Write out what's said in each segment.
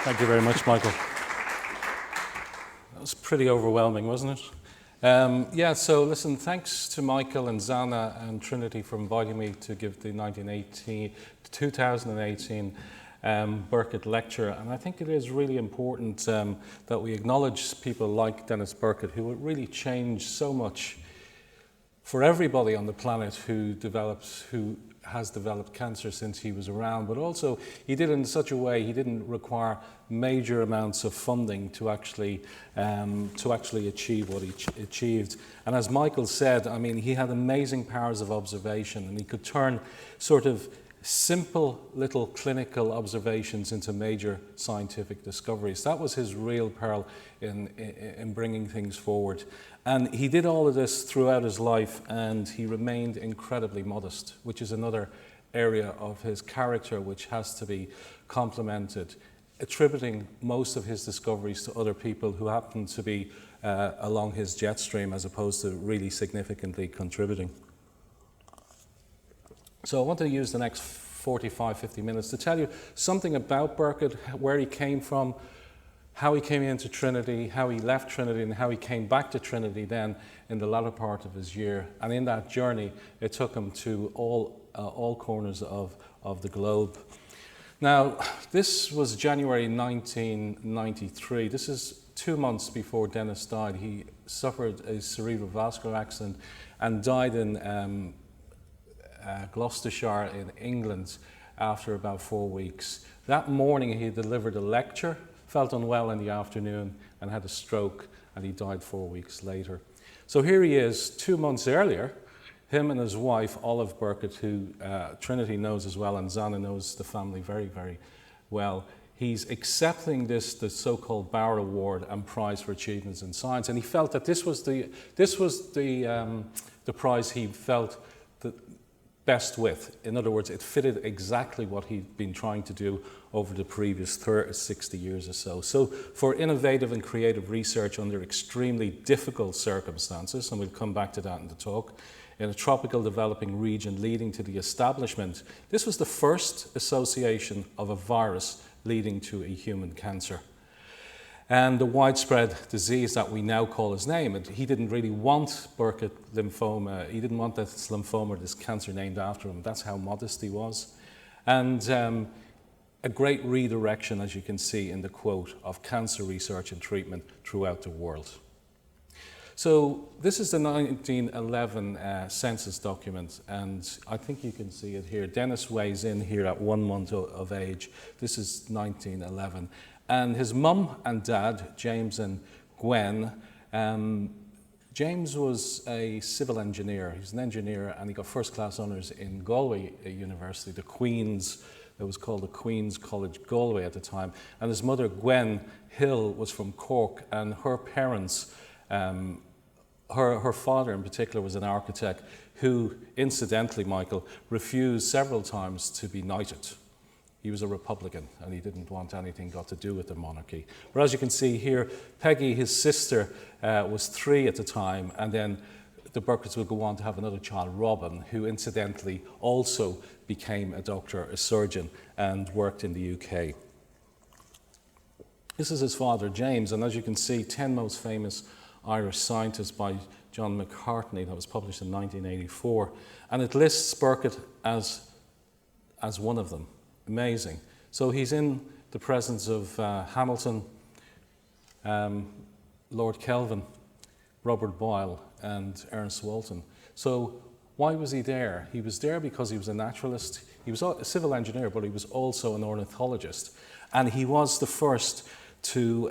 Thank you very much, Michael. That was pretty overwhelming, wasn't it? Yeah, so listen, thanks to Michael and Zana and Trinity for inviting me to give the 2018 Burkitt lecture. And I think it is really important that we acknowledge people like Denis Burkitt, who really changed so much for everybody on the planet who has developed cancer since he was around, but also he did it in such a way he didn't require major amounts of funding to actually achieve what he achieved. And as Michael said, I mean, he had amazing powers of observation, and he could turn sort of simple little clinical observations into major scientific discoveries. That was his real pearl in bringing things forward. And he did all of this throughout his life, and he remained incredibly modest, which is another area of his character which has to be complimented, attributing most of his discoveries to other people who happened to be along his jet stream as opposed to really significantly contributing. So I want to use the next 45-50 minutes to tell you something about Burkitt, where he came from, how he came into Trinity, how he left Trinity, and how he came back to Trinity then in the latter part of his year. And in that journey, it took him to all corners of the globe. Now, this was January 1993. This is 2 months before Denis died. He suffered a cerebrovascular accident and died in Gloucestershire in England after about 4 weeks. That morning he delivered a lecture, felt unwell in the afternoon and had a stroke, and he died 4 weeks later. So here he is 2 months earlier, him and his wife Olive Burkitt, who Trinity knows as well, and Zana knows the family very, very well. He's accepting the so-called Bauer Award and Prize for Achievements in Science, and he felt that this was the prize he felt that best with. In other words, it fitted exactly what he'd been trying to do over the previous 60 years or so. So for innovative and creative research under extremely difficult circumstances, and we'll come back to that in the talk, in a tropical developing region leading to the establishment, this was the first association of a virus leading to a human cancer. And the widespread disease that we now call his name. And he didn't really want Burkitt lymphoma. He didn't want this lymphoma, this cancer named after him. That's how modest he was. And a great redirection, as you can see in the quote, of cancer research and treatment throughout the world. So this is the 1911 census document, and I think you can see it here. Denis weighs in here at 1 month of age. This is 1911. And his mum and dad, James and Gwen, James was a civil engineer. He's an engineer, and he got first-class honours in Galway University, the Queen's, it was called the Queen's College Galway at the time. And his mother, Gwen Hill, was from Cork, and her parents, her father in particular was an architect who, incidentally, Michael, refused several times to be knighted. He was a Republican, and he didn't want anything got to do with the monarchy. But as you can see here, Peggy, his sister, was 3 at the time, and then the Burkitts would go on to have another child, Robin, who incidentally also became a doctor, a surgeon, and worked in the UK. This is his father, James, and as you can see, 10 Most Famous Irish Scientists by John McCartney, that was published in 1984, and it lists Burkitt as one of them. Amazing. So he's in the presence of Hamilton, Lord Kelvin, Robert Boyle, and Ernst Walton. So why was he there? He was there because he was a naturalist. He was a civil engineer, but he was also an ornithologist. And he was the first to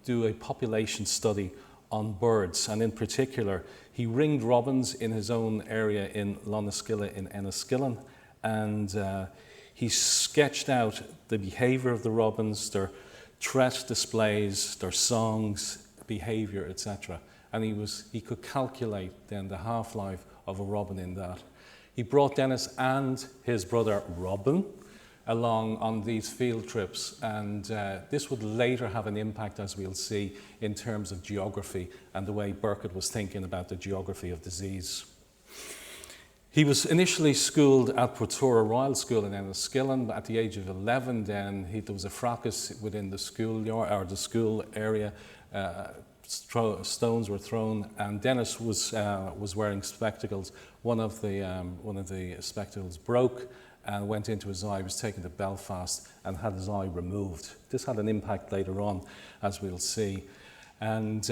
do a population study on birds. And in particular, he ringed robins in his own area in Lonaskilla in Enniskillen. And he sketched out the behavior of the robins, their threat displays, their songs, behavior, etc. And he could calculate then the half-life of a robin in that. He brought Denis and his brother Robin along on these field trips, and this would later have an impact, as we'll see, in terms of geography and the way Burkitt was thinking about the geography of disease. He was initially schooled at Portora Royal School in Enniskillen, but at the age of 11 then there was a fracas within the schoolyard, or the school area. Stones were thrown, and Denis was wearing spectacles. One of the spectacles broke and went into his eye. He was taken to Belfast and had his eye removed. This had an impact later on, as we'll see. And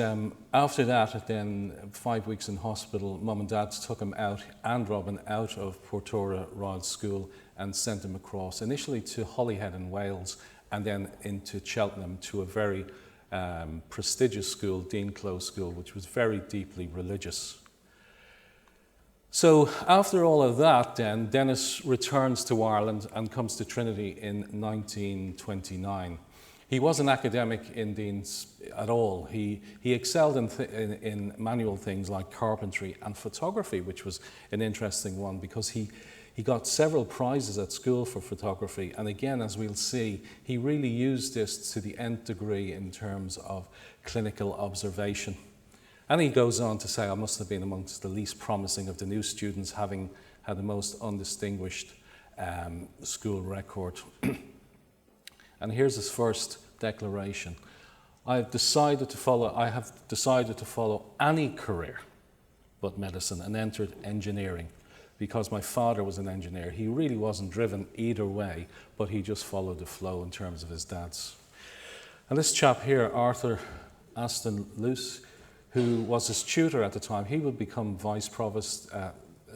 after that, then 5 weeks in hospital, Mum and Dad took him out and Robin out of Portora Royal School and sent him across, initially to Holyhead in Wales, and then into Cheltenham to a very prestigious school, Dean Close School, which was very deeply religious. So after all of that, then Denis returns to Ireland and comes to Trinity in 1929. He wasn't academic in Dean's at all. He excelled in manual things like carpentry and photography, which was an interesting one because he got several prizes at school for photography. And again, as we'll see, he really used this to the nth degree in terms of clinical observation. And he goes on to say, I must have been amongst the least promising of the new students, having had the most undistinguished school record. And here's his first declaration. I have decided to follow any career but medicine and entered engineering because my father was an engineer. He really wasn't driven either way, but he just followed the flow in terms of his dad's. And this chap here, Arthur Aston Luce, who was his tutor at the time, he would become vice provost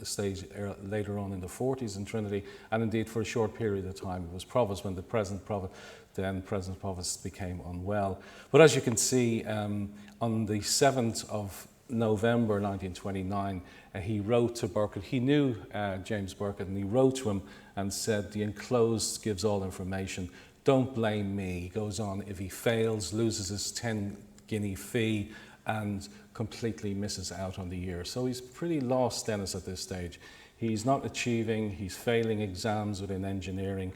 stage later on in the 40s in Trinity, and indeed for a short period of time he was provost when the present provost became unwell. But as you can see, on the 7th of November 1929, he wrote to Burkitt. He knew James Burkitt, and he wrote to him and said, the enclosed gives all information. Don't blame me. He goes on, if he fails, loses his 10 guinea fee, and completely misses out on the year. So he's pretty lost, Denis, at this stage. He's not achieving, he's failing exams within engineering,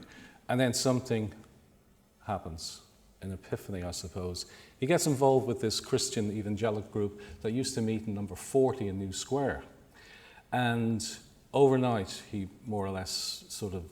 and then something happens, an epiphany, I suppose. He gets involved with this Christian evangelical group that used to meet in number 40 in New Square. And overnight, he more or less sort of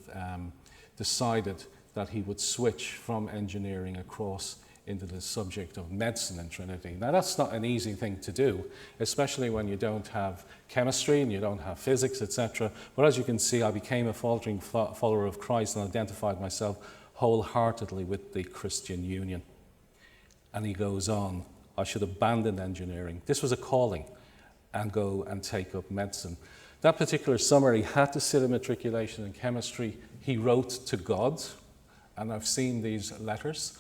decided that he would switch from engineering across into the subject of medicine in Trinity. Now that's not an easy thing to do, especially when you don't have chemistry and you don't have physics, etc. But as you can see, I became a faltering follower of Christ and identified myself wholeheartedly with the Christian Union. And he goes on, I should abandon engineering. This was a calling, and go and take up medicine. That particular summer, he had to sit a matriculation in chemistry. He wrote to God, and I've seen these letters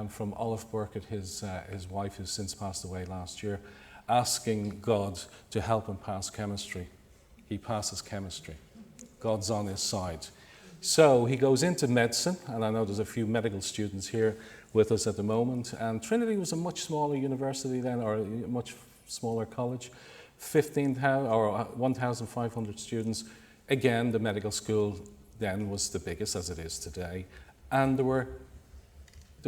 from Olive Burkitt, his wife, who's since passed away last year, asking God to help him pass chemistry. He passes chemistry. God's on his side. So he goes into medicine, and I know there's a few medical students here with us at the moment, and Trinity was a much smaller university then, or a much smaller college, 1,500 students. Again, the medical school then was the biggest as it is today, and there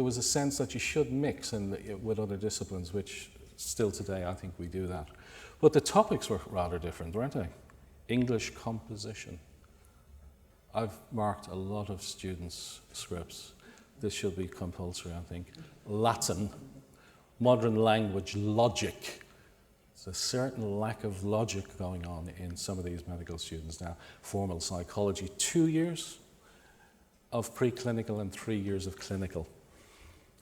was a sense that you should mix with other disciplines, which still today I think we do that. But the topics were rather different, weren't they? English composition. I've marked a lot of students' scripts. This should be compulsory, I think. Latin, modern language, logic. There's a certain lack of logic going on in some of these medical students now. Formal psychology, 2 years of preclinical and 3 years of clinical.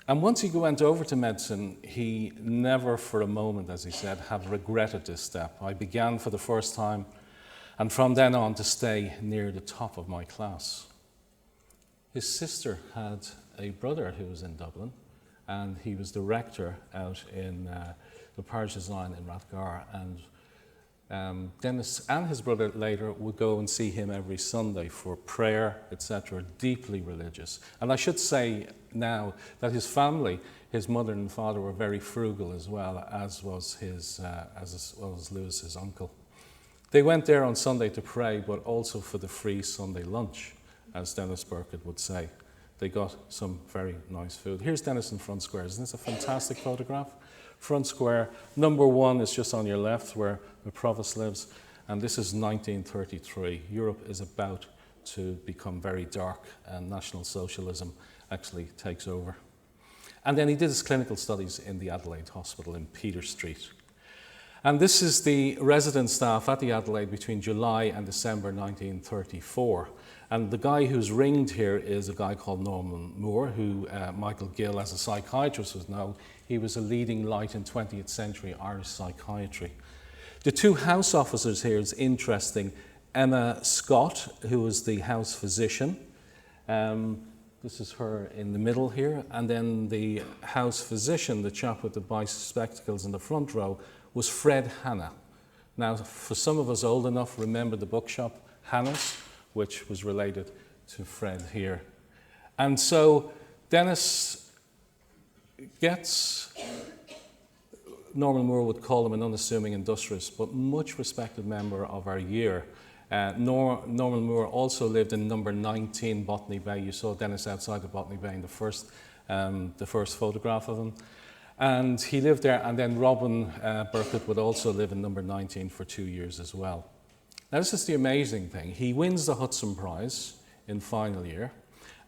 And once he went over to medicine, he never for a moment, as he said, had regretted this step. I began for the first time, and from then on to stay near the top of my class. His sister had a brother who was in Dublin, and he was the rector out in the parishes line in Rathgar, and Denis and his brother later would go and see him every Sunday for prayer, etc., deeply religious. And I should say now that his family, his mother and father, were very frugal as well, as was Lewis, his uncle. They went there on Sunday to pray, but also for the free Sunday lunch, as Denis Burkitt would say. They got some very nice food. Here's Denis in Front Square. Isn't this a fantastic photograph? Front Square. Number 1 is just on your left where the provost lives. and this is 1933. Europe is about to become very dark, and National Socialism actually takes over. And then he did his clinical studies in the Adelaide Hospital in Peter Street. And this is the resident staff at the Adelaide between July and December 1934. And the guy who's ringed here is a guy called Norman Moore, who Michael Gill, as a psychiatrist, would know. He was a leading light in 20th century Irish psychiatry. The two house officers here is interesting. Emma Scott, who was the house physician. This is her in the middle here. And then the house physician, the chap with the bispectacles in the front row, was Fred Hanna. Now, for some of us old enough, remember the bookshop Hanna's, which was related to Fred here. And so Denis gets, Norman Moore would call him an unassuming industrialist, but much respected member of our year. Norman Moore also lived in number 19 Botany Bay. You saw Denis outside of Botany Bay in the first photograph of him. And he lived there, and then Robin Burkitt would also live in number 19 for 2 years as well. Now, this is the amazing thing. He wins the Hudson Prize in final year,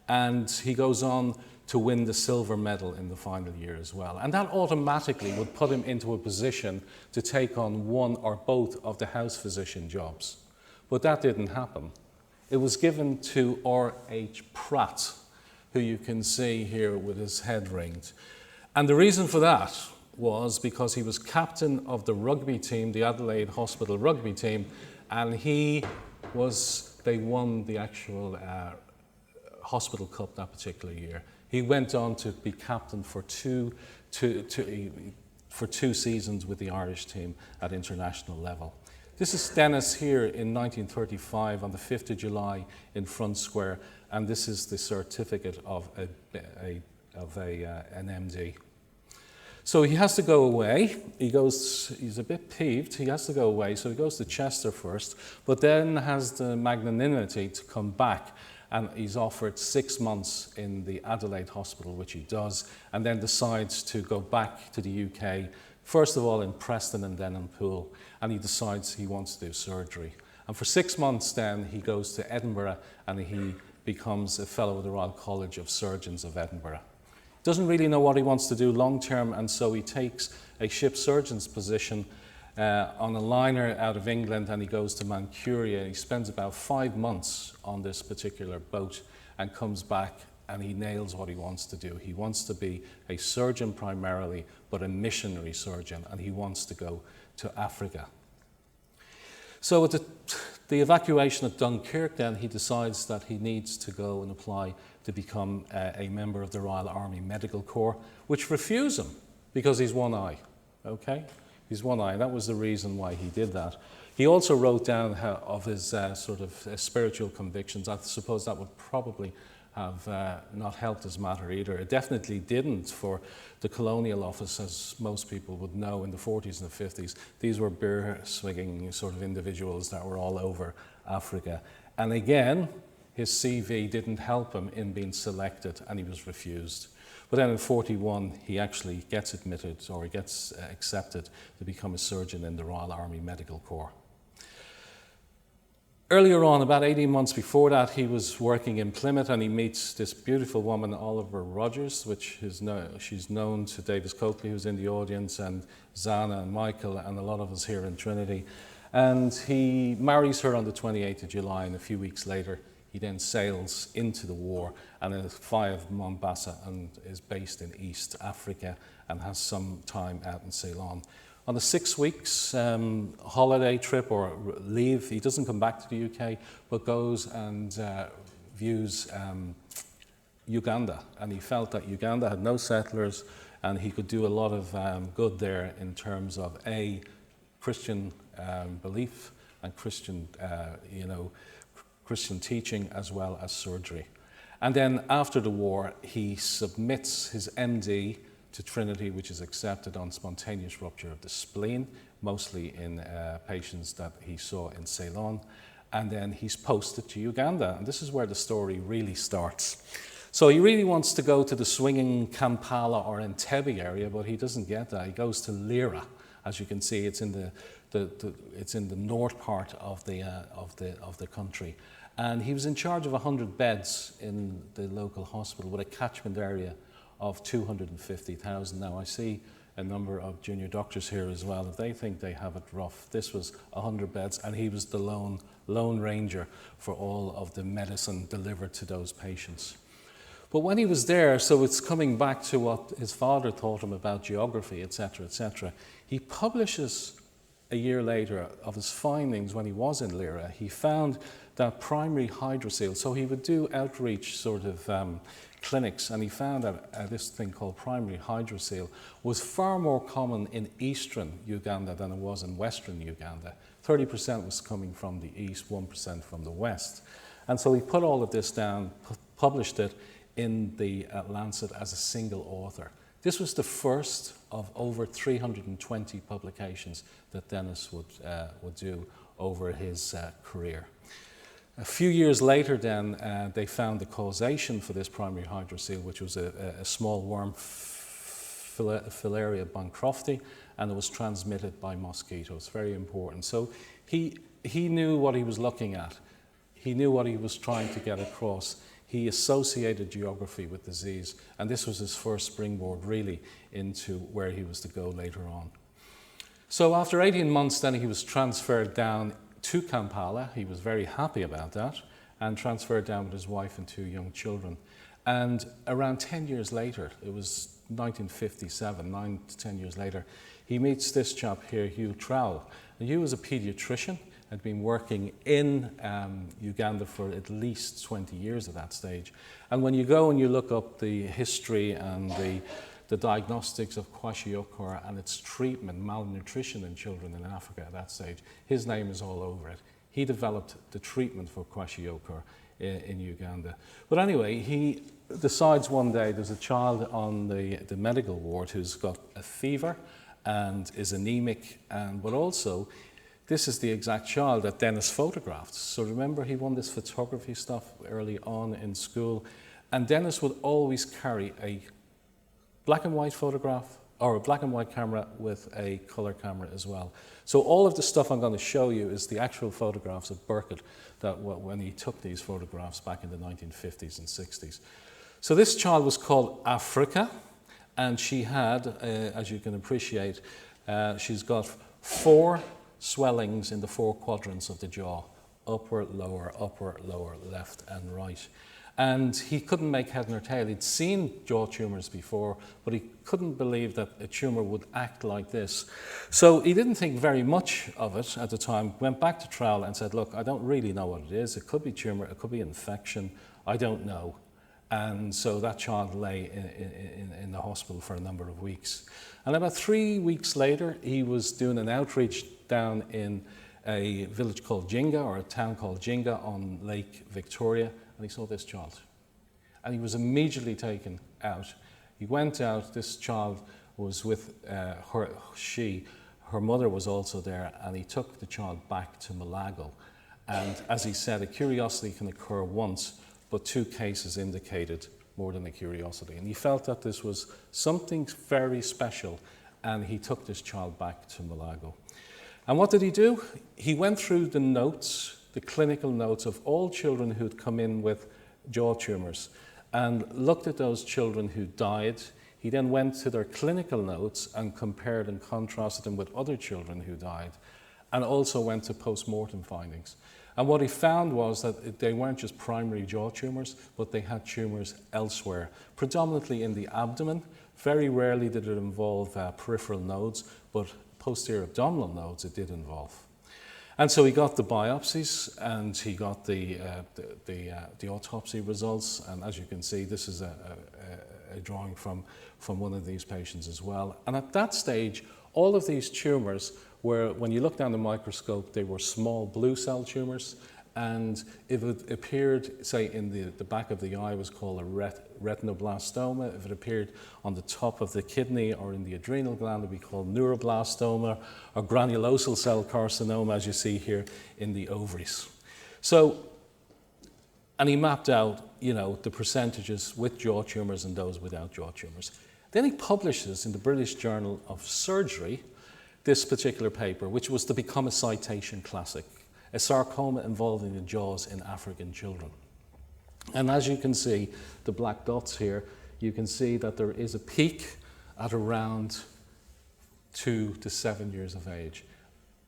and he goes on to win the silver medal in the final year as well. And that automatically would put him into a position to take on one or both of the house physician jobs. But that didn't happen. It was given to R.H. Pratt, who you can see here with his head ringed. And the reason for that was because he was captain of the rugby team, the Adelaide Hospital rugby team, and they won the actual hospital cup that particular year. He went on to be captain for two seasons with the Irish team at international level. This is Denis here in 1935 on the 5th of July in Front Square, and this is the certificate of an MD. So he has to go away. He's a bit peeved. He has to go away, so he goes to Chester first, but then has the magnanimity to come back, and he's offered 6 months in the Adelaide Hospital, which he does, and then decides to go back to the UK, first of all in Preston and then in Poole, and he decides he wants to do surgery. And for 6 months then he goes to Edinburgh and he becomes a fellow of the Royal College of Surgeons of Edinburgh. Doesn't really know what he wants to do long term, and so he takes a ship surgeon's position on a liner out of England, and he goes to Manchuria. He spends about 5 months on this particular boat and comes back, and he nails what he wants to do. He wants to be a surgeon primarily, but a missionary surgeon, and he wants to go to Africa. So at the evacuation of Dunkirk, then he decides that he needs to go and apply to become a member of the Royal Army Medical Corps, which refuse him because he's one eye. Okay, he's one eye. That was the reason why he did that. He also wrote down of his sort of spiritual convictions. I suppose that would probably have not helped his matter either. It definitely didn't for the Colonial Office, as most people would know in the 40s and the 50s. These were beer-swigging sort of individuals that were all over Africa. And again, his CV didn't help him in being selected, and he was refused. But then in 41, he actually gets admitted, or he gets accepted to become a surgeon in the Royal Army Medical Corps. Earlier on, about 18 months before that, he was working in Plymouth, and he meets this beautiful woman, Oliver Rogers, which she's known to Davis Coakley, who's in the audience, and Zana and Michael, and a lot of us here in Trinity. And he marries her on the 28th of July, and a few weeks later, he then sails into the war and is via Mombasa and is based in East Africa and has some time out in Ceylon. On the 6 weeks holiday trip or leave, he doesn't come back to the UK, but goes and views Uganda. And he felt that Uganda had no settlers, and he could do a lot of good there in terms of Christian belief and Christian, Christian teaching as well as surgery. And then after the war, he submits his MD to Trinity, which is accepted on spontaneous rupture of the spleen, mostly in patients that he saw in Ceylon. And then he's posted to Uganda. And this is where the story really starts. So he really wants to go to the swinging Kampala or Entebbe area, but he doesn't get that. He goes to Lira. As you can see, it's in the it's in the north part of the country. And he was in charge of 100 beds in the local hospital with a catchment area of 250,000. Now I see a number of junior doctors here as well. If they think they have it rough, this was 100 beds, and he was the lone ranger for all of the medicine delivered to those patients. But when he was there, so it's coming back to what his father taught him about geography, etc., etc., he publishes a year later of his findings when he was in Lira. He found that primary hydrocele, so he would do outreach sort of clinics, and he found that this thing called primary hydrocele was far more common in eastern Uganda than it was in western Uganda. 30% was coming from the east, 1% from the west. And so he put all of this down, published it in the Lancet as a single author. This was the first of over 320 publications that Denis would do over his career. A few years later then, they found the causation for this primary hydrocele, which was a small worm, Filaria bancrofti, and it was transmitted by mosquitoes. Very important. So he knew what he was looking at. He knew what he was trying to get across. He associated geography with disease, and this was his first springboard really into where he was to go later on. So after 18 months then he was transferred down to Kampala. He was very happy about that, and transferred down with his wife and 2 young children. And around 10 years later, it was 1957, 9 to 10 years later, he meets this chap here, Hugh Trowell. And Hugh was a pediatrician, had been working in Uganda for at least 20 years at that stage. And when you go and you look up the history and the diagnostics of kwashiorkor and its treatment, malnutrition in children in Africa at that stage, his name is all over it. He developed the treatment for kwashiorkor in Uganda. But anyway, he decides one day there's a child on the medical ward who's got a fever and is anemic, but also this is the exact child that Denis photographed. So remember, he won this photography stuff early on in school, and Denis would always carry a black and white photograph or a black and white camera with a color camera as well. So all of the stuff I'm going to show you is the actual photographs of Burkitt that when he took these photographs back in the 1950s and 60s. So this child was called Africa, and she had, as you can appreciate, she's got 4 swellings in the 4 quadrants of the jaw: upper, lower, left and right. And he couldn't make head nor tail. He'd seen jaw tumours before, but he couldn't believe that a tumour would act like this. So he didn't think very much of it at the time, went back to Trowell and said, look, I don't really know what it is. It could be tumour, it could be infection, I don't know. And so that child lay in the hospital for a number of weeks. And about 3 weeks later, he was doing an outreach down in a village called Jinga, or a town called Jinga on Lake Victoria, and he saw this child. And he was immediately taken out. He went out, this child was with her mother was also there, and he took the child back to Malago. And as he said, a curiosity can occur once, but 2 cases indicated more than a curiosity. And he felt that this was something very special, and he took this child back to Malago. And what did he do? He went through the notes, the clinical notes of all children who'd come in with jaw tumours, and looked at those children who died. He then went to their clinical notes and compared and contrasted them with other children who died, and also went to post-mortem findings. And what he found was that they weren't just primary jaw tumours, but they had tumours elsewhere, predominantly in the abdomen. Very rarely did it involve peripheral nodes, but posterior abdominal nodes it did involve. And so he got the biopsies, and he got the autopsy results. And as you can see, this is a drawing from one of these patients as well. And at that stage, all of these tumours were, when you look down the microscope, they were small blue cell tumours. And if it appeared, say, in the back of the eye, it was called a retinoblastoma. If it appeared on the top of the kidney or in the adrenal gland, it would be called neuroblastoma, or granulosal cell carcinoma, as you see here in the ovaries. So, and he mapped out, you know, the percentages with jaw tumours and those without jaw tumours. Then he publishes in the British Journal of Surgery this particular paper, which was to become a citation classic, a sarcoma involving the jaws in African children. And as you can see, the black dots here, you can see that there is a peak at around 2 to 7 years of age.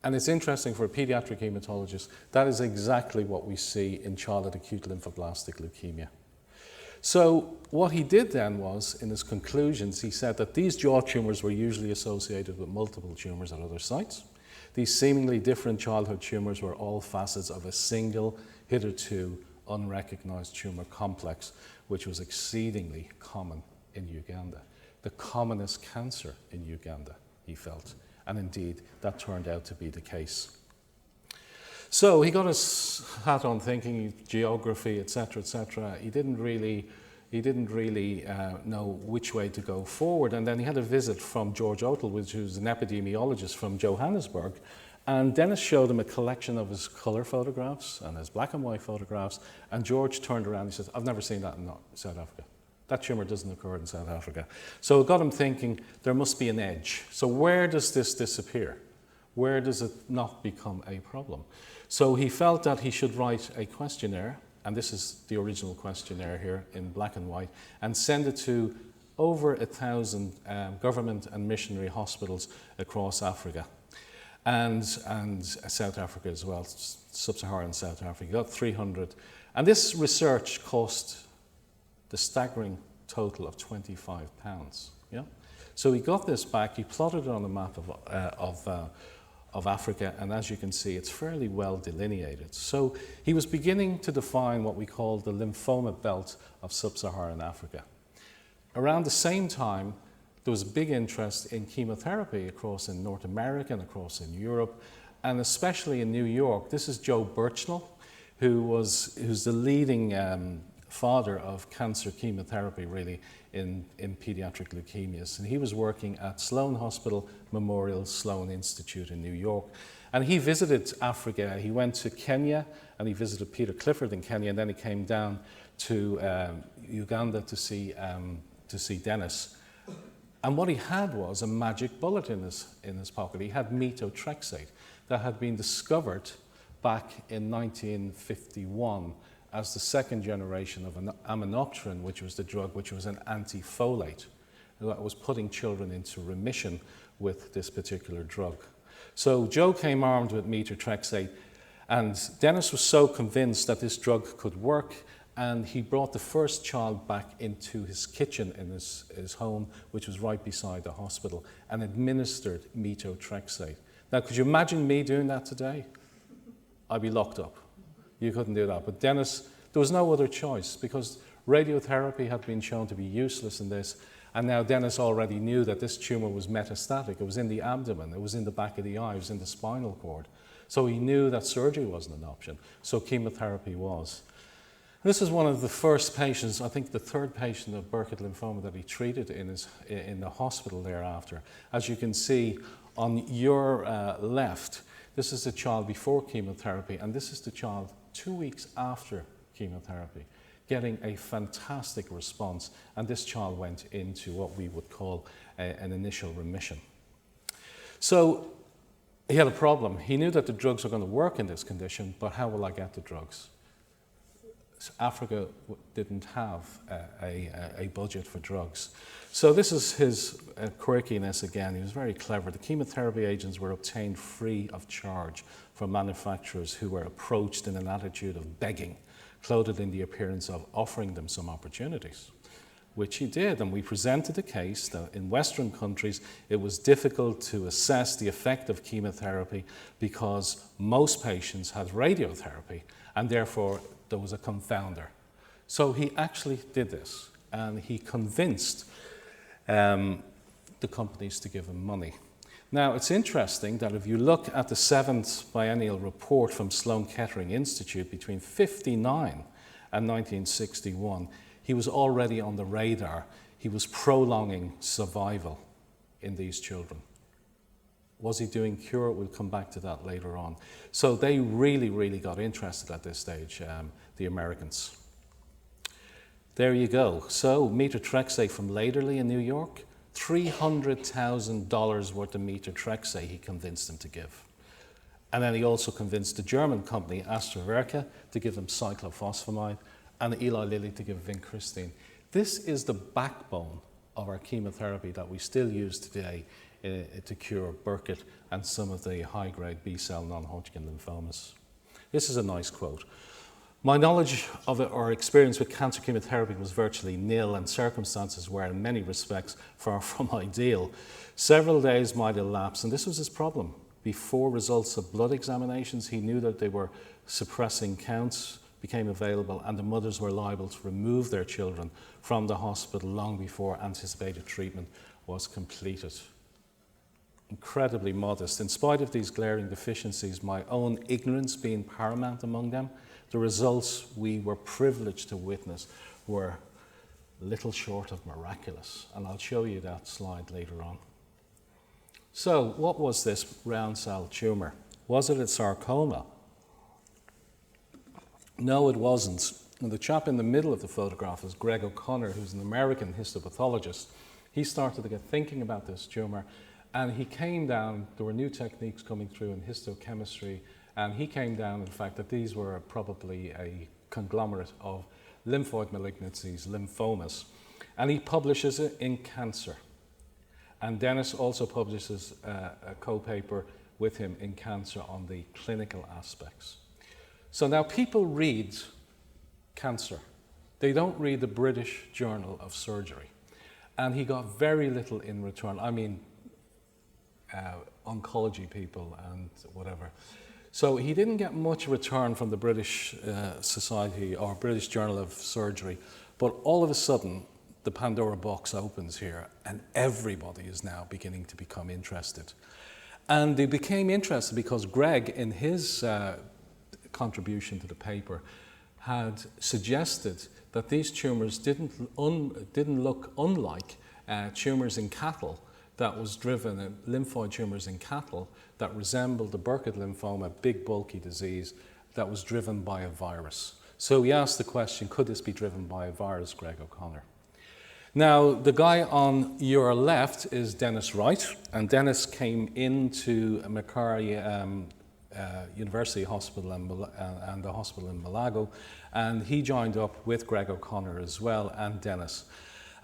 And it's interesting for a pediatric hematologist, that is exactly what we see in childhood acute lymphoblastic leukemia. So what he did then was, in his conclusions, he said that these jaw tumours were usually associated with multiple tumours at other sites. These seemingly different childhood tumours were all facets of a single, hitherto unrecognised tumour complex, which was exceedingly common in Uganda. The commonest cancer in Uganda, he felt. And indeed, that turned out to be the case. So he got his hat on thinking geography, etc., etc. He didn't really know which way to go forward. And then he had a visit from George Otel, which was an epidemiologist from Johannesburg. And Denis showed him a collection of his colour photographs and his black and white photographs. And George turned around and he said, "I've never seen that in South Africa. That tumour doesn't occur in South Africa." So it got him thinking, there must be an edge. So where does this disappear? Where does it not become a problem? So he felt that he should write a questionnaire, and this is the original questionnaire here in black and white, and send it to over 1,000 government and missionary hospitals across Africa and South Africa as well, Sub Saharan South Africa. He got 300. And this research cost the staggering total of £25. Yeah? So he got this back, he plotted it on a map of Africa, and as you can see, it's fairly well delineated. So he was beginning to define what we call the lymphoma belt of Sub-Saharan Africa. Around the same time, there was big interest in chemotherapy across in North America and across in Europe, and especially in New York. This is Joe Birchnell, who's the leading father of cancer chemotherapy, really, in pediatric leukemias. And he was working at Sloan Hospital Memorial Sloan Institute in New York. And he visited Africa. He went to Kenya, and he visited Peter Clifford in Kenya, and then he came down to Uganda to see Denis. And what he had was a magic bullet in his pocket. He had methotrexate that had been discovered back in 1951 as the second generation of an aminopterin, which was the drug which was an antifolate that was putting children into remission with this particular drug. So Joe came armed with methotrexate, and Denis was so convinced that this drug could work, and he brought the first child back into his kitchen in his home, which was right beside the hospital, and administered methotrexate. Now, could you imagine me doing that today? I'd be locked up. You couldn't do that. But Denis, there was no other choice, because radiotherapy had been shown to be useless in this, and now Denis already knew that this tumour was metastatic. It was in the abdomen, it was in the back of the eye, it was in the spinal cord. So he knew that surgery wasn't an option, so chemotherapy was. This is one of the first patients, I think the third patient of Burkitt Lymphoma that he treated in the hospital thereafter. As you can see on your left, this is the child before chemotherapy, and this is the child 2 weeks after chemotherapy, getting a fantastic response, and this child went into what we would call an initial remission. So he had a problem. He knew that the drugs were going to work in this condition, but how will I get the drugs? Africa didn't have a budget for drugs. So this is his quirkiness again. He was very clever. The chemotherapy agents were obtained free of charge from manufacturers who were approached in an attitude of begging, clothed in the appearance of offering them some opportunities, which he did. And we presented a case that in Western countries it was difficult to assess the effect of chemotherapy because most patients had radiotherapy, and therefore there was a confounder. So he actually did this, and he convinced the companies to give him money. Now, it's interesting that if you look at the 7th biennial report from Sloan Kettering Institute between 1959 and 1961, he was already on the radar. He was prolonging survival in these children. Was he doing cure? We'll come back to that later on. So they really, really got interested at this stage, the Americans. There you go. So methotrexate from Laderley in New York, $300,000 worth of methotrexate he convinced them to give. And then he also convinced the German company AstraZeneca to give them cyclophosphamide and Eli Lilly to give vincristine. This is the backbone of our chemotherapy that we still use today to cure Burkitt and some of the high-grade B-cell non-Hodgkin lymphomas. This is a nice quote. My knowledge of it or experience with cancer chemotherapy was virtually nil, and circumstances were in many respects far from ideal. Several days might elapse, and this was his problem. Before results of blood examinations, he knew that they were suppressing counts became available, and the mothers were liable to remove their children from the hospital long before anticipated treatment was completed. Incredibly modest. In spite of these glaring deficiencies, my own ignorance being paramount among them, the results we were privileged to witness were little short of miraculous. And I'll show you that slide later on. So, what was this round cell tumour? Was it a sarcoma? No, it wasn't. And the chap in the middle of the photograph is Greg O'Connor, who's an American histopathologist. He started to get thinking about this tumour, and he came down, there were new techniques coming through in histochemistry, and he came down, in fact, that these were probably a conglomerate of lymphoid malignancies, lymphomas. And he publishes it in Cancer. And Denis also publishes a co-paper with him in Cancer on the clinical aspects. So now people read Cancer. They don't read the British Journal of Surgery. And he got very little in return. I mean, oncology people and whatever. So he didn't get much return from the British Society or British Journal of Surgery, but all of a sudden the Pandora box opens here and everybody is now beginning to become interested. And they became interested because Greg, in his contribution to the paper, had suggested that these tumours didn't look unlike tumours in cattle that was driven, lymphoid tumours in cattle that resembled the Burkitt lymphoma, big bulky disease that was driven by a virus. So he asked the question, could this be driven by a virus, Greg O'Connor? Now, the guy on your left is Denis Wright, and Denis came into Macquarie University Hospital and the hospital in Malago, and he joined up with Greg O'Connor as well and Denis.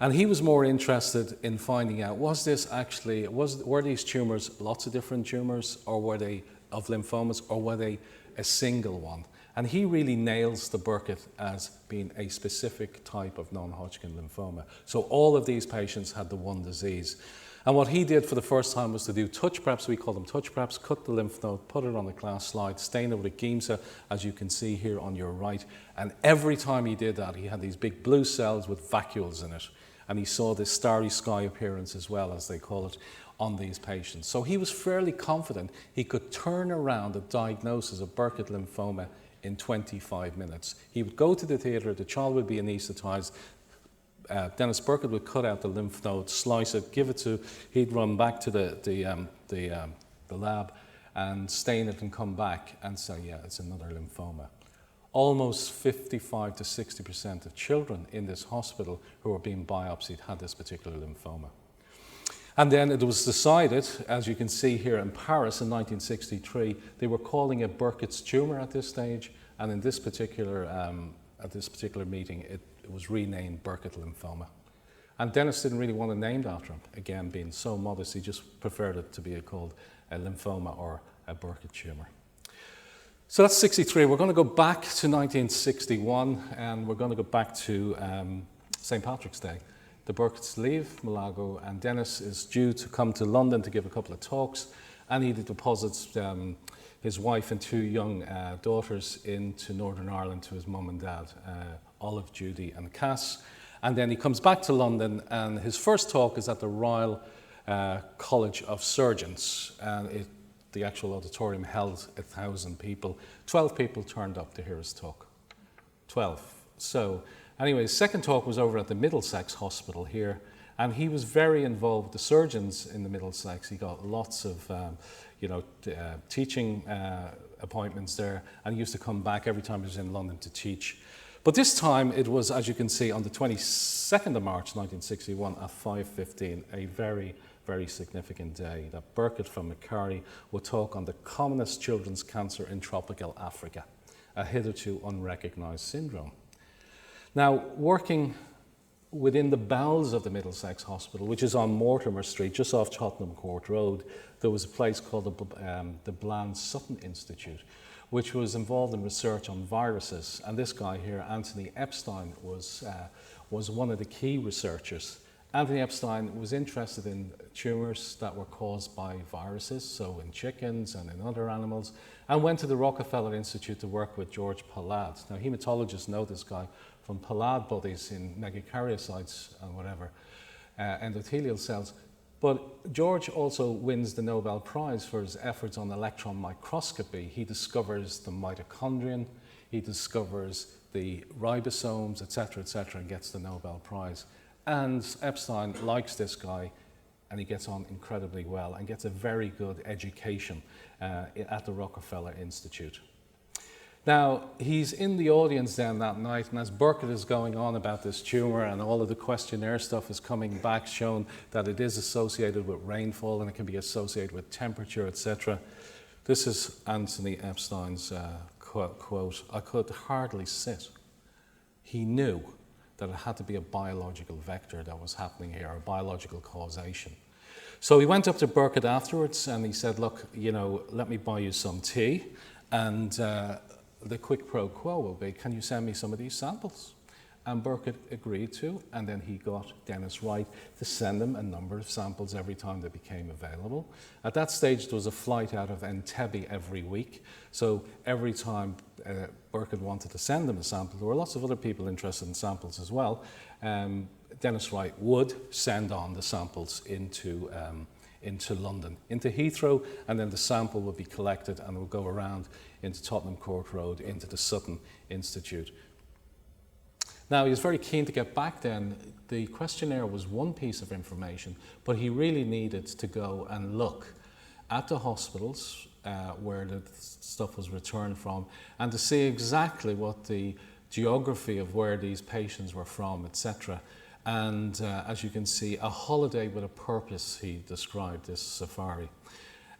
And he was more interested in finding out, were these tumours lots of different tumours, or were they of lymphomas, or were they a single one? And he really nails the Burkitt as being a specific type of non-Hodgkin lymphoma. So all of these patients had the one disease. And what he did for the first time was to do touch preps, we call them touch preps, cut the lymph node, put it on the glass slide, stain it with Giemsa, as you can see here on your right. And every time he did that, he had these big blue cells with vacuoles in it. And he saw this starry sky appearance as well, as they call it, on these patients. So he was fairly confident he could turn around a diagnosis of Burkitt lymphoma in 25 minutes. He would go to the theatre, the child would be anaesthetized, Denis Burkitt would cut out the lymph node, slice it, give it to, he'd run back to the lab and stain it and come back and say, yeah, it's another lymphoma. Almost 55 to 60% of children in this hospital who were being biopsied had this particular lymphoma. And then it was decided, as you can see here in Paris in 1963, they were calling it Burkitt's tumor at this stage, and in this particular, at this particular meeting, it was renamed Burkitt lymphoma. And Denis didn't really want it named after him, again, being so modest, he just preferred it to be called a lymphoma or a Burkitt tumor. So that's 63. We're going to go back to 1961, and we're going to go back to St. Patrick's Day. The Burkitts leave Malago, and Denis is due to come to London to give a couple of talks, and he deposits his wife and two young daughters into Northern Ireland to his mum and dad, Olive, Judy and Cass. And then he comes back to London, and his first talk is at the Royal College of Surgeons, and the actual auditorium held 1,000 people. 12 people turned up to hear his talk. 12. So anyway, his second talk was over at the Middlesex Hospital here, and he was very involved, the surgeons in the Middlesex. He got lots of teaching appointments there, and he used to come back every time he was in London to teach. But this time it was, as you can see, on the 22nd of March 1961 at 5:15, a very, very significant day, that Burkitt from Macquarie would talk on the commonest children's cancer in tropical Africa, a hitherto unrecognised syndrome. Now, working within the bowels of the Middlesex Hospital, which is on Mortimer Street, just off Tottenham Court Road, there was a place called the Bland Sutton Institute, which was involved in research on viruses. And this guy here, Anthony Epstein, was one of the key researchers. Anthony Epstein was interested in tumours that were caused by viruses, so in chickens and in other animals, and went to the Rockefeller Institute to work with George Palade. Now, hematologists know this guy from Palade bodies in megakaryocytes and whatever, endothelial cells. But George also wins the Nobel Prize for his efforts on electron microscopy. He discovers the mitochondrion, he discovers the ribosomes, etc., and gets the Nobel Prize. And Epstein likes this guy, and he gets on incredibly well and gets a very good education at the Rockefeller Institute. Now, he's in the audience then that night, and as Burkitt is going on about this tumour and all of the questionnaire stuff is coming back, showing that it is associated with rainfall and it can be associated with temperature, etc. This is Anthony Epstein's quote, "I could hardly sit." He knew that it had to be a biological vector that was happening here, a biological causation. So he went up to Burkitt afterwards and he said, "Look, let me buy you some tea, and the quid pro quo will be, can you send me some of these samples?" And Burkitt agreed to, and then he got Denis Wright to send him a number of samples every time they became available. At that stage, there was a flight out of Entebbe every week, so every time Burkitt wanted to send him a sample, there were lots of other people interested in samples as well. Denis Wright would send on the samples into London, into Heathrow, and then the sample would be collected and would go around into Tottenham Court Road, into the Sutton Institute. Now, he was very keen to get back then. The questionnaire was one piece of information, but he really needed to go and look at the hospitals where the stuff was returned from, and to see exactly what the geography of where these patients were from, etc. And as you can see, a holiday with a purpose, he described this safari.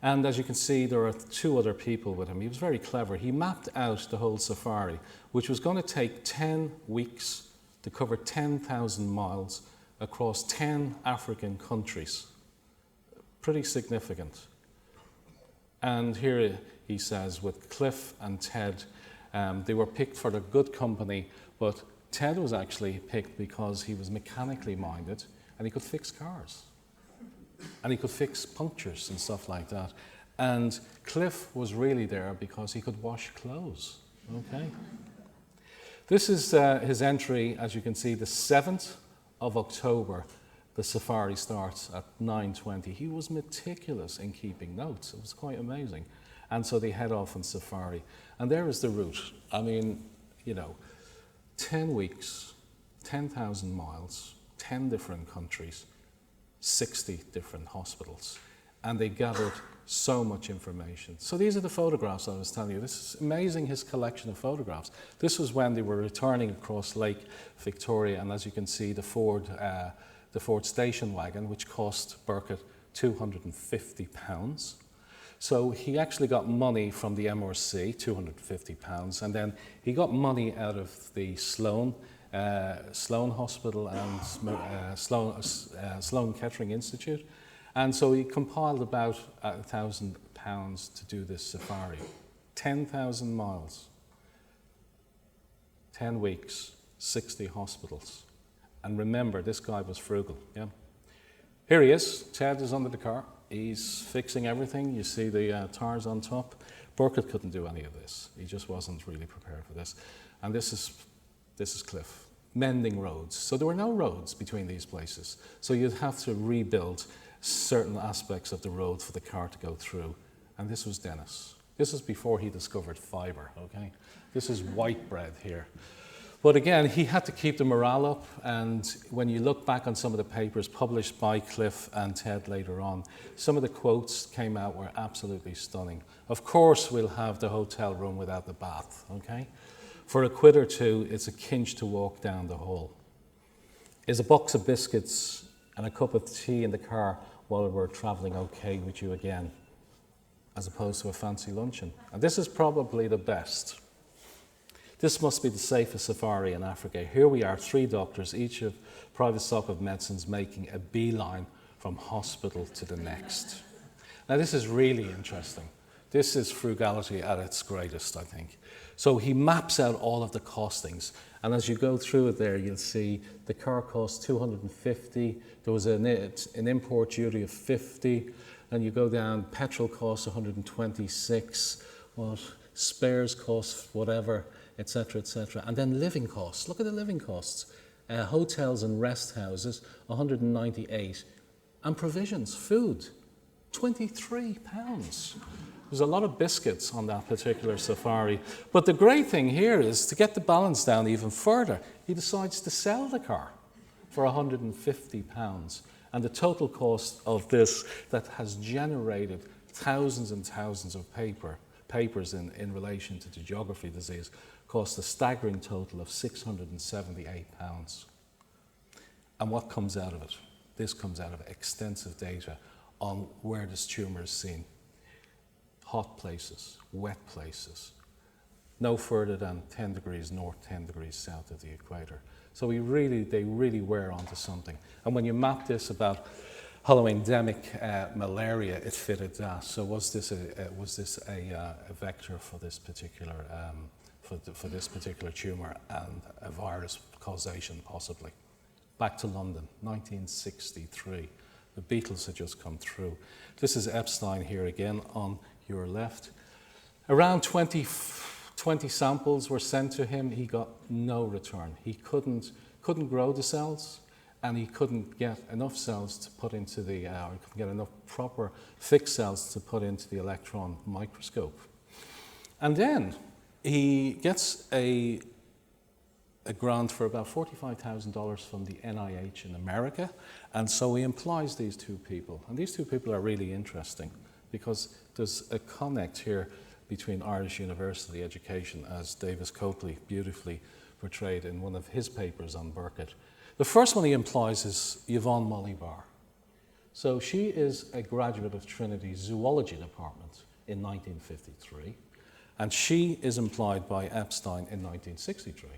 And as you can see, there are two other people with him. He was very clever. He mapped out the whole safari, which was going to take 10 weeks to cover 10,000 miles across 10 African countries. Pretty significant. And here he says, with Cliff and Ted, they were picked for their good company, but Ted was actually picked because he was mechanically minded and he could fix cars. And he could fix punctures and stuff like that. And Cliff was really there because he could wash clothes. Okay. This is his entry, as you can see, the 7th of October. The safari starts at 9:20. He was meticulous in keeping notes. It was quite amazing. And so they head off on safari. And there is the route. I mean, 10 weeks, 10,000 miles, 10 different countries, 60 different hospitals, and they gathered so much information. So these are the photographs I was telling you. This is amazing, his collection of photographs. This was when they were returning across Lake Victoria, and as you can see, the Ford station wagon, which cost Burkitt £250. So he actually got money from the MRC, £250, and then he got money out of the Sloan Hospital and Sloan Kettering Institute. And so he compiled about £1,000 to do this safari. 10,000 miles, 10 weeks, 60 hospitals. And remember, this guy was frugal, yeah? Here he is. Ted is under the car. He's fixing everything. You see the tires on top. Burkitt couldn't do any of this. He just wasn't really prepared for this. And this is Cliff, mending roads. So there were no roads between these places. So you'd have to rebuild certain aspects of the road for the car to go through. And this was Denis. This is before he discovered fibre, okay? This is white bread here. But again, he had to keep the morale up, and when you look back on some of the papers published by Cliff and Ted later on, some of the quotes came out were absolutely stunning. Of course, we'll have the hotel room without the bath, okay? For a quid or two, it's a kinch to walk down the hall. Is a box of biscuits and a cup of tea in the car while we're travelling okay with you again, as opposed to a fancy luncheon? And this is probably the best. This must be the safest safari in Africa. Here we are, 3 doctors, each of private stock of medicines, making a beeline from hospital to the next. Now this is really interesting. This is frugality at its greatest, I think. So he maps out all of the costings, and as you go through it there, you'll see the car cost 250, there was an import duty of 50, and you go down, petrol costs 126, what spares cost whatever, etc., etc. And then living costs, look at the living costs. Hotels and rest houses, 198, and provisions, food, £23. There's a lot of biscuits on that particular safari. But the great thing here is, to get the balance down even further, he decides to sell the car for £150. And the total cost of this, that has generated thousands and thousands of papers in relation to the geography disease, cost a staggering total of £678. And what comes out of it? This comes out of extensive data on where this tumour is seen. Hot places, wet places, no further than 10 degrees north, 10 degrees south of the equator. So they really were onto something. And when you map this about holoendemic malaria, it fitted that. So was this a vector for this particular for this particular tumour, and a virus causation possibly? Back to London, 1963. The Beatles had just come through. This is Epstein here again on your left. Around 20 samples were sent to him. He got no return. He couldn't grow the cells, and he couldn't get enough cells to put into the, or couldn't get enough proper fixed cells to put into the electron microscope. And then he gets a grant for about $45,000 from the NIH in America, and so he employs these 2 people. And these 2 people are really interesting, because there's a connect here between Irish university education, as Davis Coakley beautifully portrayed in one of his papers on Burkitt. The first one he employs is Yvonne Molly-Barr. So she is a graduate of Trinity zoology department in 1953, and she is employed by Epstein in 1963.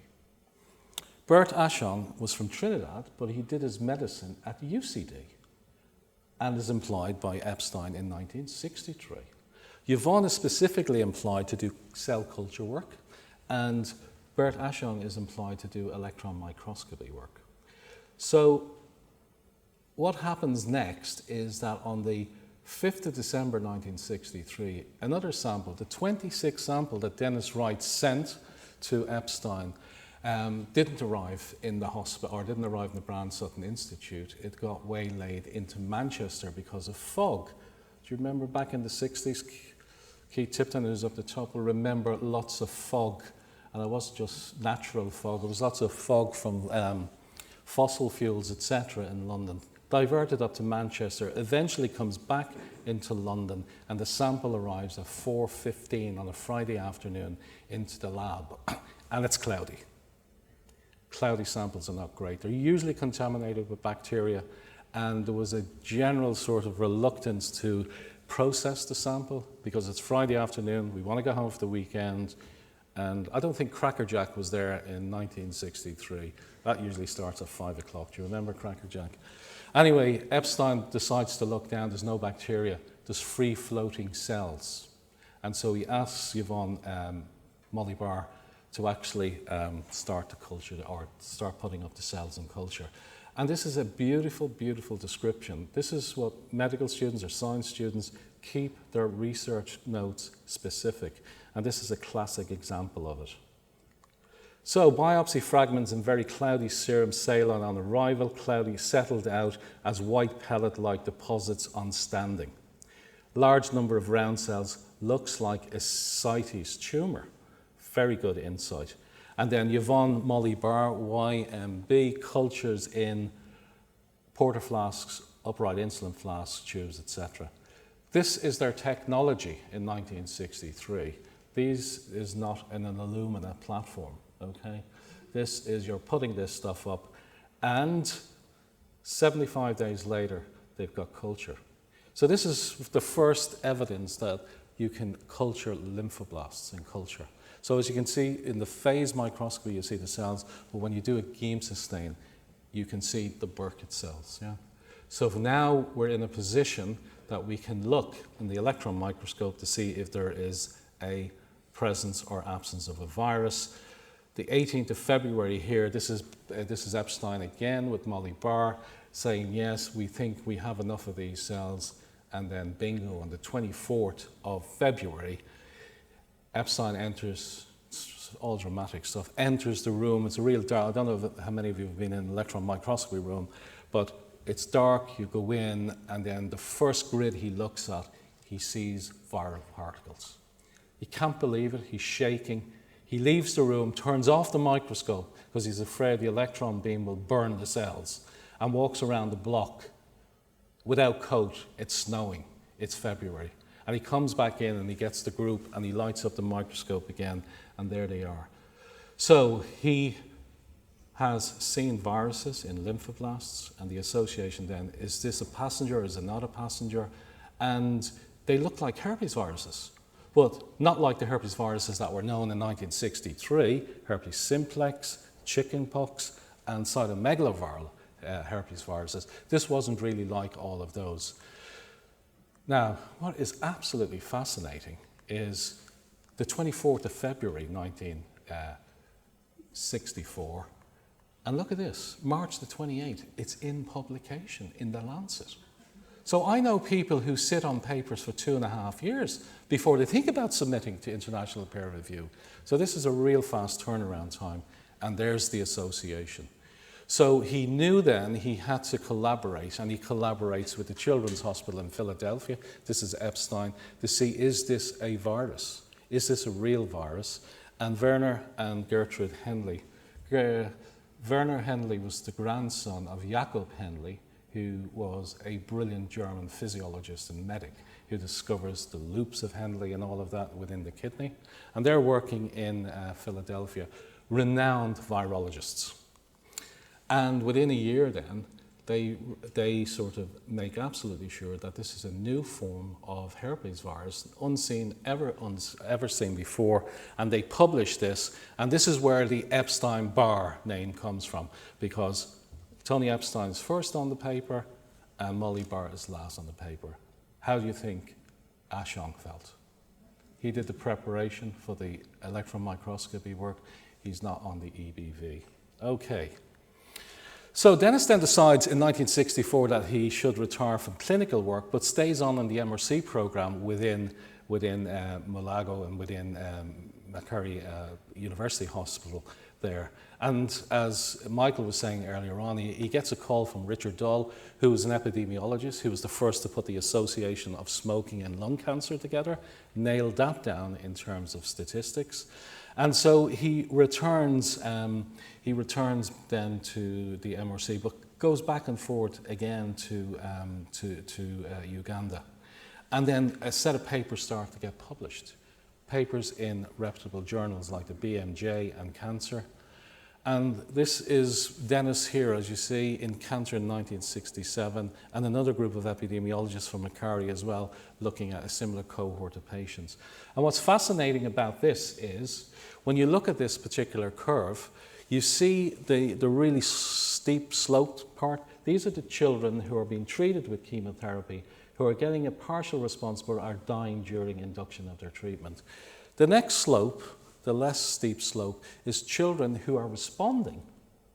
Bert Ashong was from Trinidad, but he did his medicine at UCD and is employed by Epstein in 1963. Yvonne is specifically employed to do cell culture work, and Bert Ashong is employed to do electron microscopy work. So what happens next is that on the 5th of December 1963, another sample, the 26th sample that Dennis Wright sent to Epstein, didn't arrive in the hospital, or didn't arrive in the Brand Sutton Institute. It got waylaid into Manchester because of fog. Do you remember back in the 60s? Keith Tipton, who's up the top, will remember lots of fog. And it wasn't just natural fog, there was lots of fog from fossil fuels, etc. in London. Diverted up to Manchester, eventually comes back into London, and the sample arrives at 4:15 on a Friday afternoon into the lab, and it's cloudy. Cloudy samples are not great. They're usually contaminated with bacteria, and there was a general sort of reluctance to process the sample because it's Friday afternoon, we want to go home for the weekend, and I don't think Cracker Jack was there in 1963. That usually starts at 5 o'clock. Do you remember Cracker Jack? Anyway, Epstein decides to look down. There's no bacteria. There's free-floating cells. And so he asks Yvonne Molly-Barr to actually start the culture, or start putting up the cells in culture. And this is a beautiful, beautiful description. This is what medical students or science students keep their research notes specific. And this is a classic example of it. So biopsy fragments in very cloudy serum saline on arrival, cloudy settled out as white pellet-like deposits on standing. Large number of round cells, looks like ascites tumor. Very good insight. And then Yvonne Molly-Barr, YMB, cultures in porter flasks, upright insulin flasks, tubes, etc. This is their technology in 1963. This is not an Illumina platform. okay? This is, you're putting this stuff up, and 75 days later, they've got culture. So this is the first evidence that you can culture lymphoblasts in culture. So as you can see in the phase microscopy, you see the cells, but when you do a Giemsa stain, you can see the Burkitt cells. Yeah? So now we're in a position that we can look in the electron microscope to see if there is a presence or absence of a virus. The 18th of February here, this is Epstein again with Molly Barr saying, yes, we think we have enough of these cells, and then bingo, on the 24th of February, Epstein enters, all dramatic stuff, enters the room. It's a real dark, I don't know how many of you have been in an electron microscopy room, but it's dark, you go in, and then the first grid he looks at, he sees viral particles. He can't believe it, he's shaking. He leaves the room, turns off the microscope because he's afraid the electron beam will burn the cells, and walks around the block without coat. It's snowing, it's February. And he comes back in and he gets the group and he lights up the microscope again, and there they are. So he has seen viruses in lymphoblasts, and the association then, is this a passenger, is it not a passenger? And they look like herpes viruses, but not like the herpes viruses that were known in 1963, herpes simplex, chickenpox, and cytomegaloviral herpes viruses. This wasn't really like all of those. Now, what is absolutely fascinating is the 24th of February 1964, and look at this, March the 28th, it's in publication in the Lancet. So I know people who sit on papers for 2.5 years before they think about submitting to international peer review. So this is a real fast turnaround time, and there's the association. So he knew then he had to collaborate, and he collaborates with the Children's Hospital in Philadelphia. This is Epstein, to see, is this a virus? Is this a real virus? And Werner and Gertrude Henle. Werner Henle was the grandson of Jakob Henle, who was a brilliant German physiologist and medic who discovers the loops of Henle and all of that within the kidney. And they're working in Philadelphia, renowned virologists. And within a year then, they sort of make absolutely sure that this is a new form of herpes virus, unseen, ever seen before, and they publish this, and this is where the Epstein-Barr name comes from, because Tony Epstein is first on the paper, and Molly Barr is last on the paper. How do you think Ashong felt? He did the preparation for the electron microscopy work. He's not on the EBV. Okay. So Denis then decides in 1964 that he should retire from clinical work, but stays on in the MRC program within Mulago and within Macquarie University Hospital there. And as Michael was saying earlier on, he gets a call from Richard Dull, who was an epidemiologist, who was the first to put the association of smoking and lung cancer together, nailed that down in terms of statistics. And so he returns then to the MRC, but goes back and forth again to Uganda. And then a set of papers start to get published. Papers in reputable journals like the BMJ and Cancer. And this is Denis here, as you see, in Cancer in 1967, and another group of epidemiologists from Macquarie as well, looking at a similar cohort of patients. And what's fascinating about this is, when you look at this particular curve, you see the really steep sloped part. These are the children who are being treated with chemotherapy, who are getting a partial response but are dying during induction of their treatment. The next slope, the less steep slope, is children who are responding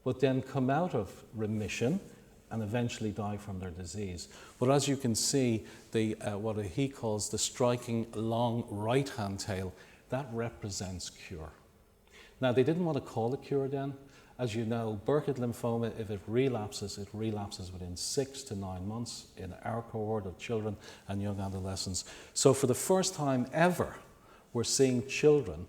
but then come out of remission and eventually die from their disease. But as you can see, what he calls the striking long right-hand tail, that represents cure. Now, they didn't want to call it cure then. As you know, Burkitt lymphoma, if it relapses within 6 to 9 months in our cohort of children and young adolescents. So for the first time ever, we're seeing children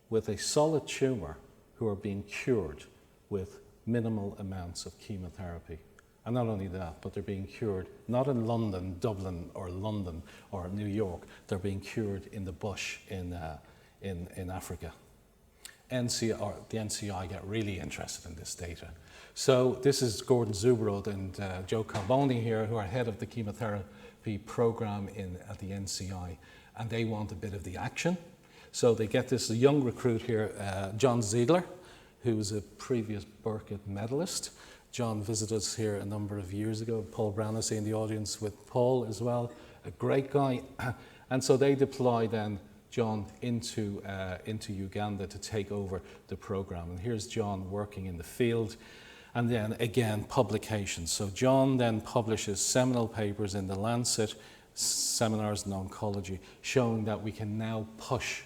with a solid tumor who are being cured with minimal amounts of chemotherapy. And not only that, but they're being cured not in London, Dublin, or London, or New York. They're being cured in the bush in Africa. the NCI get really interested in this data. So this is Gordon Zubrod and Joe Carboni here, who are head of the chemotherapy program at the NCI, and they want a bit of the action. So they get this young recruit here, John Ziegler, who was a previous Burkitt medalist. John visited us here a number of years ago. Paul Brown is in the audience with Paul as well, a great guy. And so they deploy then John into Uganda to take over the program. And here's John working in the field. And then again, publications. So John then publishes seminal papers in the Lancet, Seminars in Oncology, showing that we can now push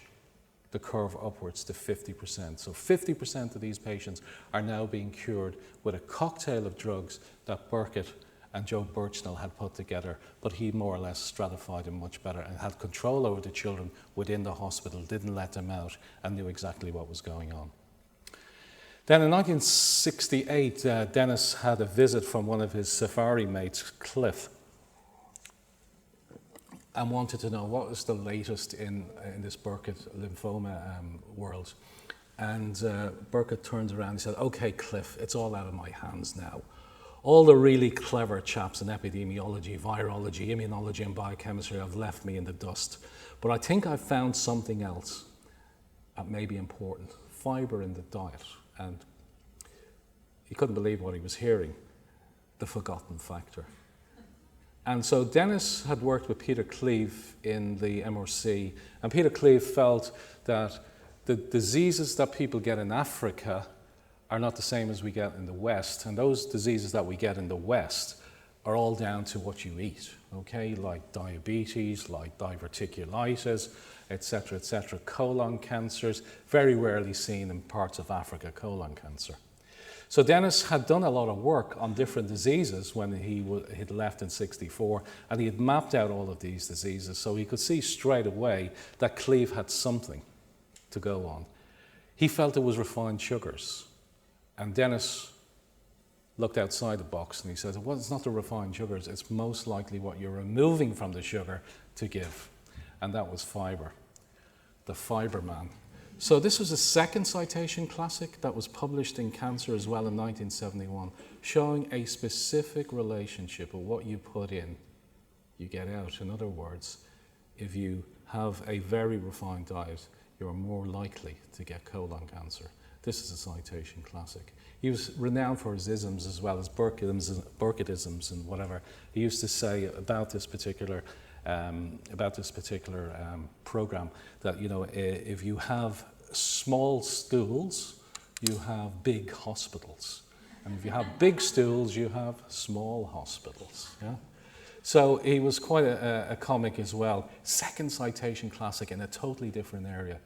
the curve upwards to 50%. So 50% of these patients are now being cured with a cocktail of drugs that Burkitt and Joe Birchnell had put together, but he more or less stratified them much better and had control over the children within the hospital, didn't let them out, and knew exactly what was going on. Then in 1968, Denis had a visit from one of his safari mates, Cliff, and wanted to know what was the latest in this Burkitt lymphoma world. And Burkitt turns around and said, "Okay, Cliff, it's all out of my hands now. All the really clever chaps in epidemiology, virology, immunology, and biochemistry have left me in the dust. But I think I've found something else that may be important, fiber in the diet." And he couldn't believe what he was hearing, the forgotten factor. And so Denis had worked with Peter Cleave in the MRC, and Peter Cleave felt that the diseases that people get in Africa are not the same as we get in the West, and those diseases that we get in the West are all down to what you eat, okay, like diabetes, like diverticulitis, etc., colon cancers, very rarely seen in parts of Africa, colon cancer. So Denis had done a lot of work on different diseases when he'd left in '64, and he had mapped out all of these diseases, so he could see straight away that Cleave had something to go on. He felt it was refined sugars, and Denis looked outside the box and he said, well, it's not the refined sugars, it's most likely what you're removing from the sugar to give. And that was fiber, the fiber man. So this was a second citation classic that was published in Cancer as well in 1971, showing a specific relationship of what you put in, you get out. In other words, if you have a very refined diet, you're more likely to get colon cancer. This is a citation classic. He was renowned for his isms as well as Burkittisms and whatever. He used to say about this particular program that, you know, if you have small stools, you have big hospitals. And if you have big stools, you have small hospitals. Yeah? So he was quite a comic as well. Second citation classic in a totally different area.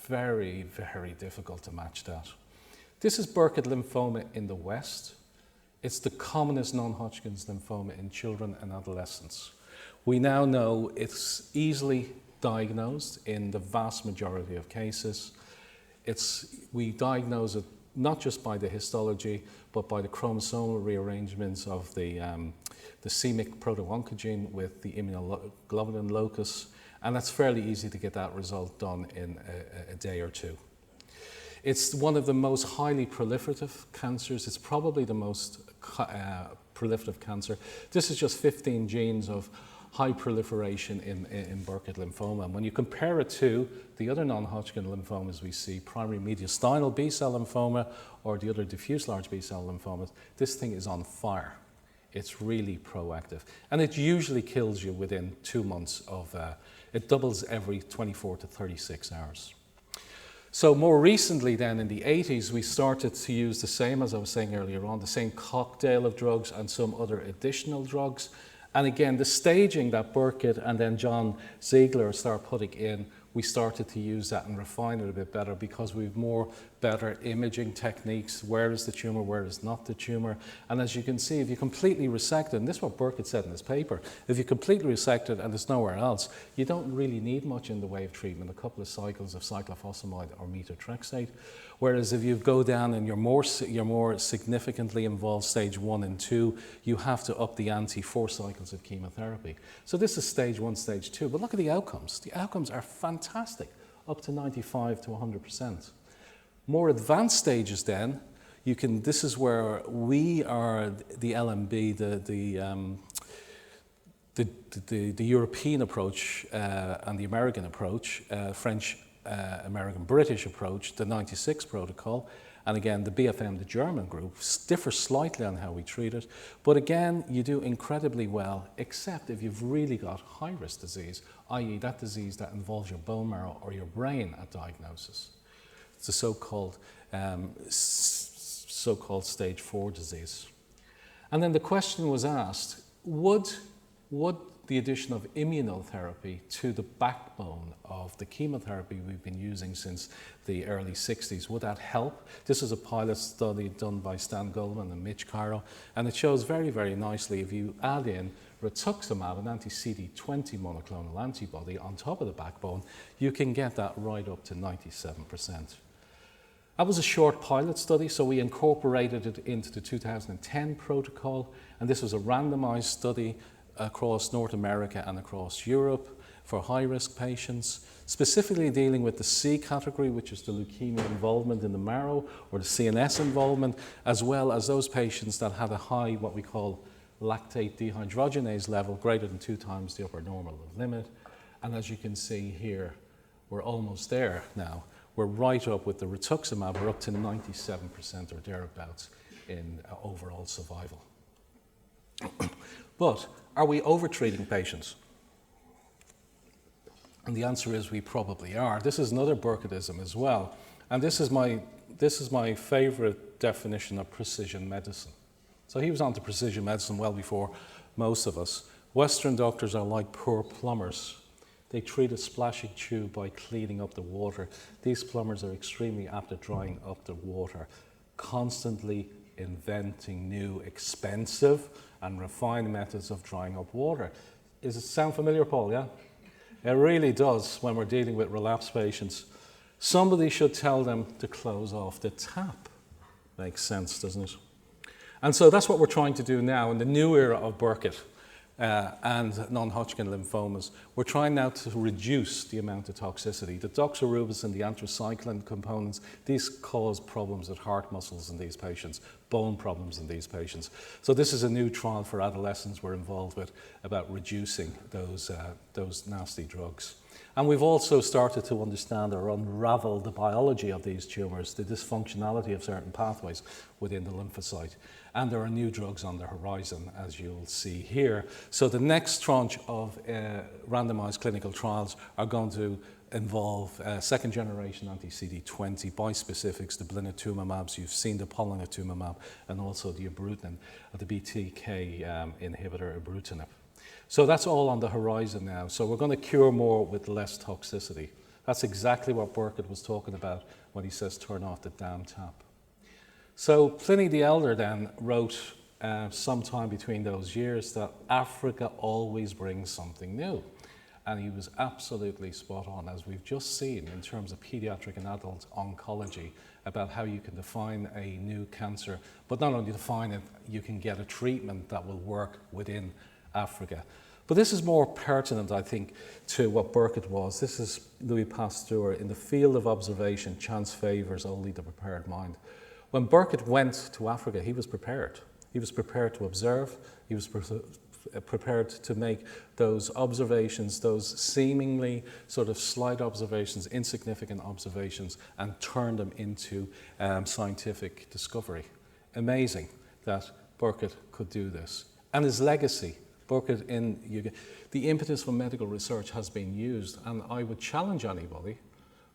Very, very difficult to match that. This is Burkitt lymphoma in the West. It's the commonest non-Hodgkin's lymphoma in children and adolescents. We now know it's easily diagnosed in the vast majority of cases. We diagnose it not just by the histology, but by the chromosomal rearrangements of the c-Myc proto-oncogene with the immunoglobulin locus, and that's fairly easy to get that result done in a day or two. It's one of the most highly proliferative cancers. It's probably the most proliferative cancer. This is just 15 genes of high proliferation in Burkitt lymphoma. And when you compare it to the other non-Hodgkin lymphomas we see, primary mediastinal B-cell lymphoma or the other diffuse large B-cell lymphomas, this thing is on fire. It's really proactive. And it usually kills you within 2 months of, it doubles every 24 to 36 hours. So more recently then, in the 80s, we started to use the same, as I was saying earlier on, the same cocktail of drugs and some other additional drugs. And again, the staging that Burkitt and then John Ziegler started putting in, we started to use that and refine it a bit better because we have more better imaging techniques. Where is the tumor, where is not the tumor? And as you can see, if you completely resect it, and this is what Burkitt said in his paper, if you completely resect it and it's nowhere else, you don't really need much in the way of treatment, a couple of cycles of cyclophosphamide or methotrexate. Whereas if you go down and you're more significantly involved, stage 1 and 2, you have to up the ante, 4 cycles of chemotherapy. So this is stage 1, stage 2, but look at the outcomes. The outcomes are fantastic, up to 95 to 100%. More advanced stages then, this is where we are, the LMB, the European approach and the American approach, French, American, British approach, the 96 protocol, and again the BFM, the German group, differ slightly on how we treat it, but again you do incredibly well, except if you've really got high-risk disease, i.e. that disease that involves your bone marrow or your brain at diagnosis. It's the so-called stage 4 disease. And then the question was asked, would the addition of immunotherapy to the backbone of the chemotherapy we've been using since the early 60s, would that help? This is a pilot study done by Stan Goldman and Mitch Cairo, and it shows very, very nicely if you add in rituximab, an anti-CD20 monoclonal antibody, on top of the backbone, you can get that right up to 97%. That was a short pilot study, so we incorporated it into the 2010 protocol, and this was a randomized study across North America and across Europe for high-risk patients, specifically dealing with the C category, which is the leukemia involvement in the marrow or the CNS involvement, as well as those patients that had a high, what we call lactate dehydrogenase level, greater than 2 times the upper normal limit. And as you can see here, we're almost there now. We're right up with the rituximab, we're up to 97% or thereabouts in overall survival. But are we over-treating patients? And the answer is we probably are. This is another Burkittism as well. And this is my favorite definition of precision medicine. So he was on to precision medicine well before most of us. Western doctors are like poor plumbers. They treat a splashing tube by cleaning up the water. These plumbers are extremely apt at drying up the water, constantly inventing new, expensive and refined methods of drying up water. Does it sound familiar, Paul? Yeah? It really does when we're dealing with relapsed patients. Somebody should tell them to close off the tap. Makes sense, doesn't it? And so that's what we're trying to do now in the new era of Burkitt and non-Hodgkin lymphomas. We're trying now to reduce the amount of toxicity. The doxorubicin, the anthracycline components, these cause problems with heart muscles in these patients, bone problems in these patients. So this is a new trial for adolescents we're involved with about reducing those nasty drugs. And we've also started to understand or unravel the biology of these tumours, the dysfunctionality of certain pathways within the lymphocyte. And there are new drugs on the horizon, as you'll see here. So the next tranche of randomized clinical trials are going to involve second-generation anti-CD20 bispecifics, the blinatumomabs. You've seen the ponatumomab, and also the ibrutinib, the BTK inhibitor ibrutinib. So that's all on the horizon now. So we're going to cure more with less toxicity. That's exactly what Burkitt was talking about when he says turn off the damn tap. So Pliny the Elder then wrote sometime between those years that Africa always brings something new. And he was absolutely spot on, as we've just seen in terms of pediatric and adult oncology, about how you can define a new cancer, but not only define it, you can get a treatment that will work within Africa. But this is more pertinent, I think, to what Burkitt was. This is Louis Pasteur. In the field of observation, chance favours only the prepared mind. When Burkitt went to Africa, he was prepared. He was prepared to observe. He was prepared to make those observations, those seemingly sort of slight observations, insignificant observations, and turn them into scientific discovery. Amazing that Burkitt could do this. And his legacy, Burkitt in Uganda, the impetus for medical research has been used, and I would challenge anybody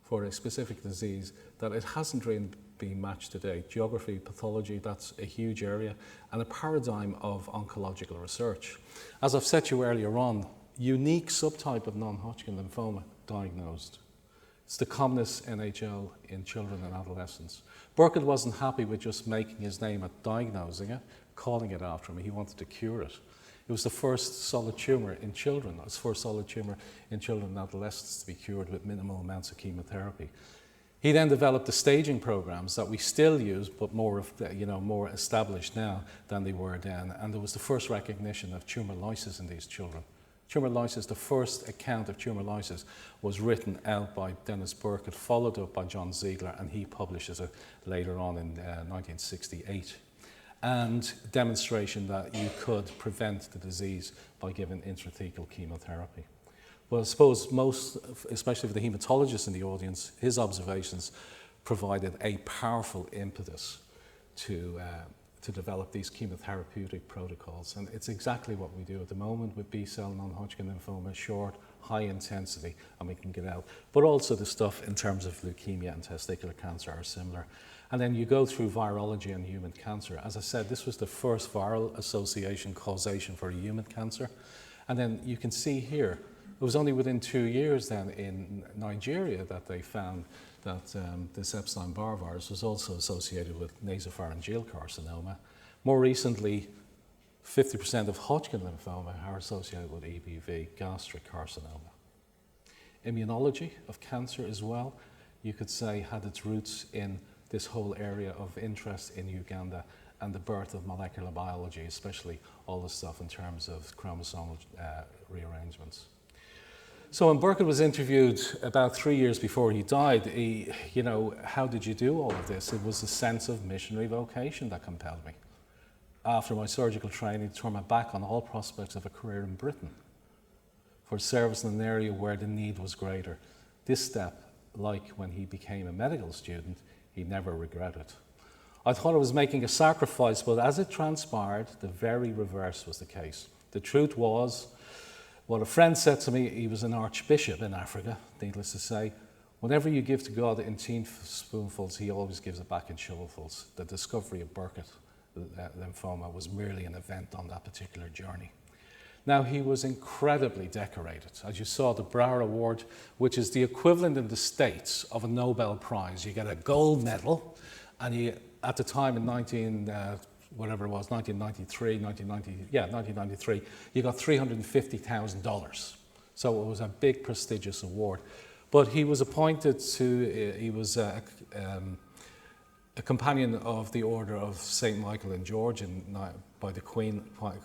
for a specific disease that it hasn't really been matched today. Geography, pathology, that's a huge area, and a paradigm of oncological research. As I've said to you earlier on, unique subtype of non-Hodgkin lymphoma diagnosed. It's the commonest NHL in children and adolescents. Burkitt wasn't happy with just making his name at diagnosing it, calling it after him. He wanted to cure it. It was the first solid tumour in children. It was the first solid tumour in children and adolescents to be cured with minimal amounts of chemotherapy. He then developed the staging programs that we still use, but more established now than they were then. And there was the first recognition of tumour lysis in these children Tumor lysis, the first account of tumor lysis was written out by Denis Burkitt, followed up by John Ziegler, and he publishes it later on in 1968. And demonstration that you could prevent the disease by giving intrathecal chemotherapy. Well, I suppose most, especially for the hematologists in the audience, his observations provided a powerful impetus to develop these chemotherapeutic protocols. And it's exactly what we do at the moment with B-cell non-Hodgkin lymphoma, short, high intensity, and we can get out. But also the stuff in terms of leukemia and testicular cancer are similar. And then you go through virology and human cancer. As I said, this was the first viral association causation for human cancer. And then you can see here, it was only within 2 years then in Nigeria that they found that this Epstein-Barr virus was also associated with nasopharyngeal carcinoma. More recently, 50% of Hodgkin lymphoma are associated with EBV, gastric carcinoma. Immunology of cancer as well, you could say, had its roots in this whole area of interest in Uganda and the birth of molecular biology, especially all the stuff in terms of chromosomal rearrangements. So when Burkitt was interviewed about 3 years before he died, you know, how did you do all of this? It was a sense of missionary vocation that compelled me. After my surgical training, to turn my back on all prospects of a career in Britain for service in an area where the need was greater. This step, like when he became a medical student, he never regretted. I thought I was making a sacrifice, but as it transpired, the very reverse was the case. The truth was, what a friend said to me, he was an archbishop in Africa, needless to say, whenever you give to God in teaspoonfuls, he always gives it back in shovelfuls. The discovery of Burkitt lymphoma was merely an event on that particular journey. Now, he was incredibly decorated. As you saw, the Brower Award, which is the equivalent in the States of a Nobel Prize. You get a gold medal, and you, at the time in 1993, you got $350,000. So it was a big, prestigious award. But he was appointed to, he was a companion of the Order of St. Michael and George by the Queen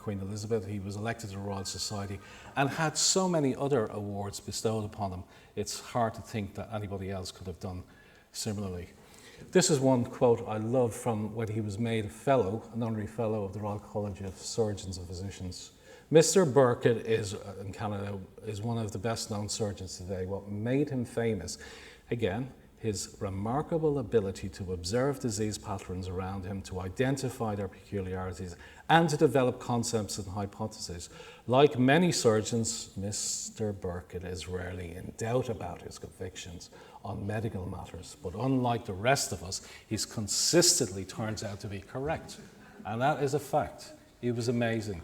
Elizabeth. He was elected to the Royal Society and had so many other awards bestowed upon him. It's hard to think that anybody else could have done similarly. This is one quote I love from when he was made a fellow, an honorary fellow of the Royal College of Surgeons and Physicians. Mr. Burkitt in Canada is one of the best known surgeons today. What made him famous, again, his remarkable ability to observe disease patterns around him, to identify their peculiarities, and to develop concepts and hypotheses. Like many surgeons, Mr. Burkitt is rarely in doubt about his convictions on medical matters, but unlike the rest of us, he's consistently turns out to be correct. And that is a fact. He was amazing.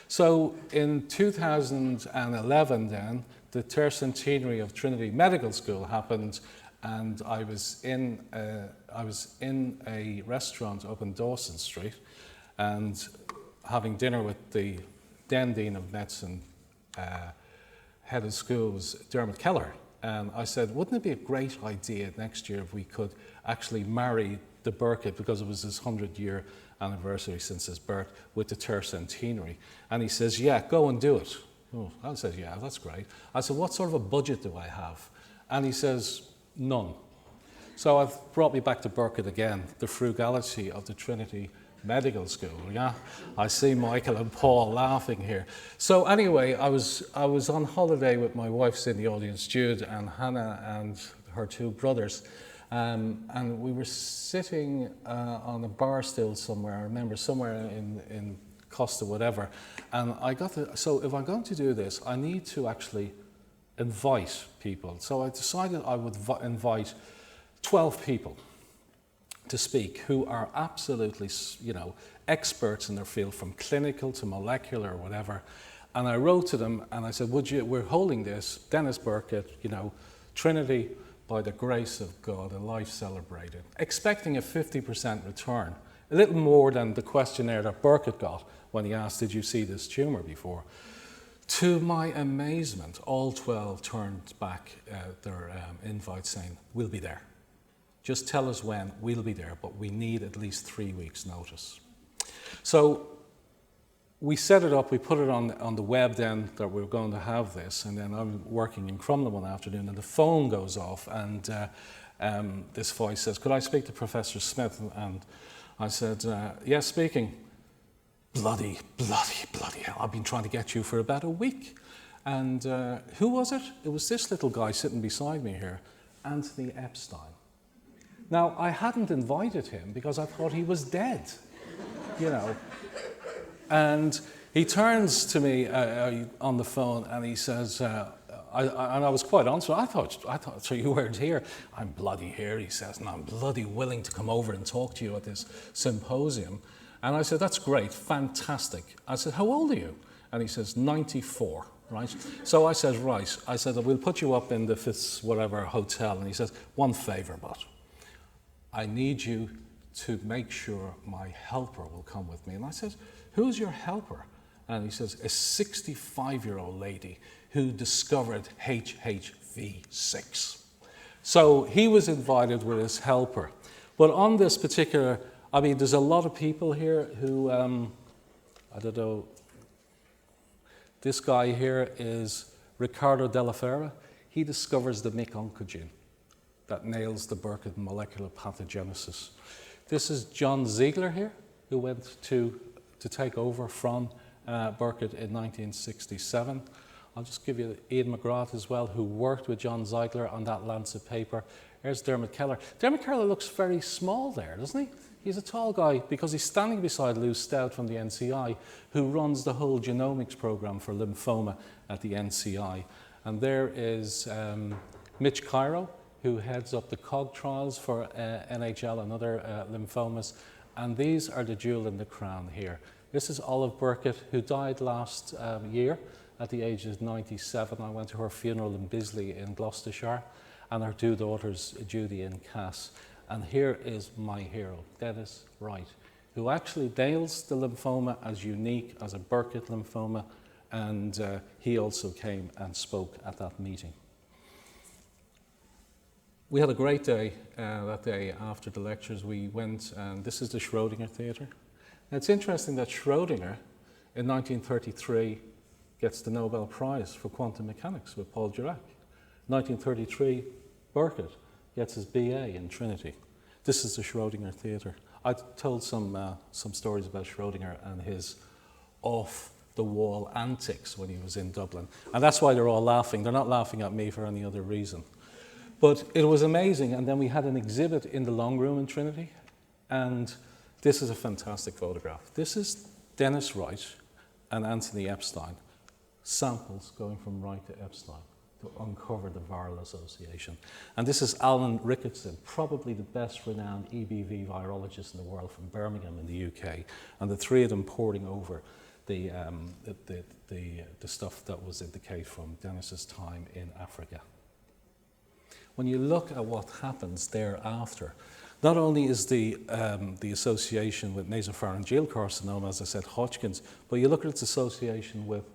So in 2011 then, the tercentenary of Trinity Medical School happened, and I was in a restaurant up in Dawson Street and having dinner with the then Dean of Medicine, head of school was Dermot Keller. And I said, wouldn't it be a great idea next year if we could actually marry the Burkitt, because it was his 100-year anniversary since his birth, with the tercentenary? And he says, yeah, go and do it. Oh, I said, yeah, that's great. I said, what sort of a budget do I have? And he says, none. So I've brought me back to Burkitt again, the frugality of the Trinity Medical School. Yeah, I see Michael and Paul laughing here. So anyway, I was on holiday with my wife in the audience, Jude, and Hannah and her two brothers, and we were sitting on a bar stool somewhere. I remember somewhere in Costa, whatever. And I got to, so if I'm going to do this, I need to actually invite people. So I decided I would invite 12 people to speak who are absolutely, you know, experts in their field, from clinical to molecular or whatever. And I wrote to them and I said, we're holding this, Denis Burkitt, you know, Trinity, by the grace of God, a life celebrated, expecting a 50% return, a little more than the questionnaire that Burkitt got when he asked, did you see this tumor before? To my amazement, all 12 turned back their invite saying, we'll be there. Just tell us when, we'll be there, but we need at least 3 weeks' notice. So we set it up, we put it on the web then that we were going to have this, and then I'm working in Crumlin one afternoon and the phone goes off and this voice says, could I speak to Professor Smith? And I said, yes, speaking. Bloody hell, I've been trying to get you for about a week. And who was it? It was this little guy sitting beside me here, Anthony Epstein. Now, I hadn't invited him because I thought he was dead, you know. And he turns to me on the phone and he says, and I was quite honest, I thought, so you weren't here? I'm bloody here, he says, and I'm bloody willing to come over and talk to you at this symposium. And I said, that's great, fantastic. I said, how old are you? And he says, 94, right? So I said, right. I said, we'll put you up in the Fitz whatever hotel. And he says, one favor, but I need you to make sure my helper will come with me. And I said, who's your helper? And he says, a 65-year-old lady who discovered HHV6. So he was invited with his helper. But on this particular, I mean, there's a lot of people here who, I don't know, this guy here is Riccardo Della Fera. He discovers the MYC oncogene that nails the Burkitt molecular pathogenesis. This is John Ziegler here, who went to take over from Burkitt in 1967. I'll just give you Ian McGrath as well, who worked with John Ziegler on that Lancet paper. There's Dermot Keller. Dermot Keller looks very small there, doesn't he? He's a tall guy because he's standing beside Lou Stout from the NCI, who runs the whole genomics program for lymphoma at the NCI. And there is Mitch Cairo, who heads up the COG trials for NHL and other lymphomas. And these are the jewel in the crown here. This is Olive Burkitt, who died last year at the age of 97. I went to her funeral in Bisley in Gloucestershire, and her two daughters, Judy and Cass. And here is my hero, Denis Wright, who actually nails the lymphoma as unique as a Burkitt lymphoma, and he also came and spoke at that meeting. We had a great day that day after the lectures. We went, and this is the Schrödinger Theatre. Now, it's interesting that Schrödinger, in 1933, gets the Nobel Prize for quantum mechanics with Paul Dirac. 1933, Burkitt gets his BA in Trinity. This is the Schrödinger Theatre. I told some stories about Schrödinger and his off-the-wall antics when he was in Dublin. And that's why they're all laughing. They're not laughing at me for any other reason. But it was amazing. And then we had an exhibit in the long room in Trinity. And this is a fantastic photograph. This is Denis Wright and Anthony Epstein, samples going from Wright to Epstein to uncover the viral association. And this is Alan Ricketson, probably the best renowned EBV virologist in the world from Birmingham in the UK. And the three of them poring over the stuff that was indicated from Denis's time in Africa. When you look at what happens thereafter, not only is the association with nasopharyngeal carcinoma, as I said, Hodgkin's, but you look at its association with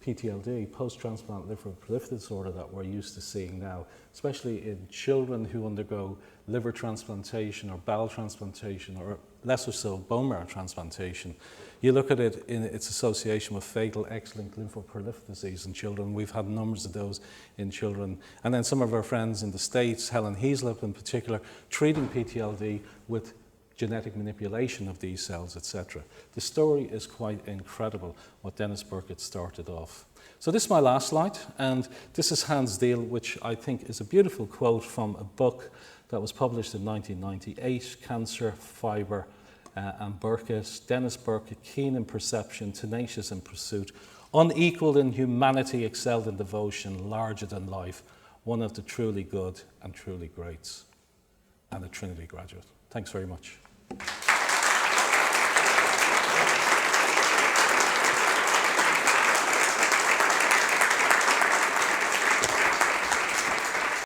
PTLD, post-transplant lymphoproliferative disorder, that we're used to seeing now, especially in children who undergo liver transplantation or bowel transplantation, or lesser so bone marrow transplantation. You look at it in its association with fatal X-linked lymphoproliferative disease in children. We've had numbers of those in children. And then some of our friends in the States, Helen Heaslip in particular, treating PTLD with genetic manipulation of these cells, etc. The story is quite incredible, what Denis Burkitt started off. So this is my last slide, and this is Hans Diehl, which I think is a beautiful quote from a book that was published in 1998, Cancer, Fibre and Burkitt. Denis Burkitt, keen in perception, tenacious in pursuit, unequalled in humanity, excelled in devotion, larger than life, one of the truly good and truly greats, and a Trinity graduate. Thanks very much.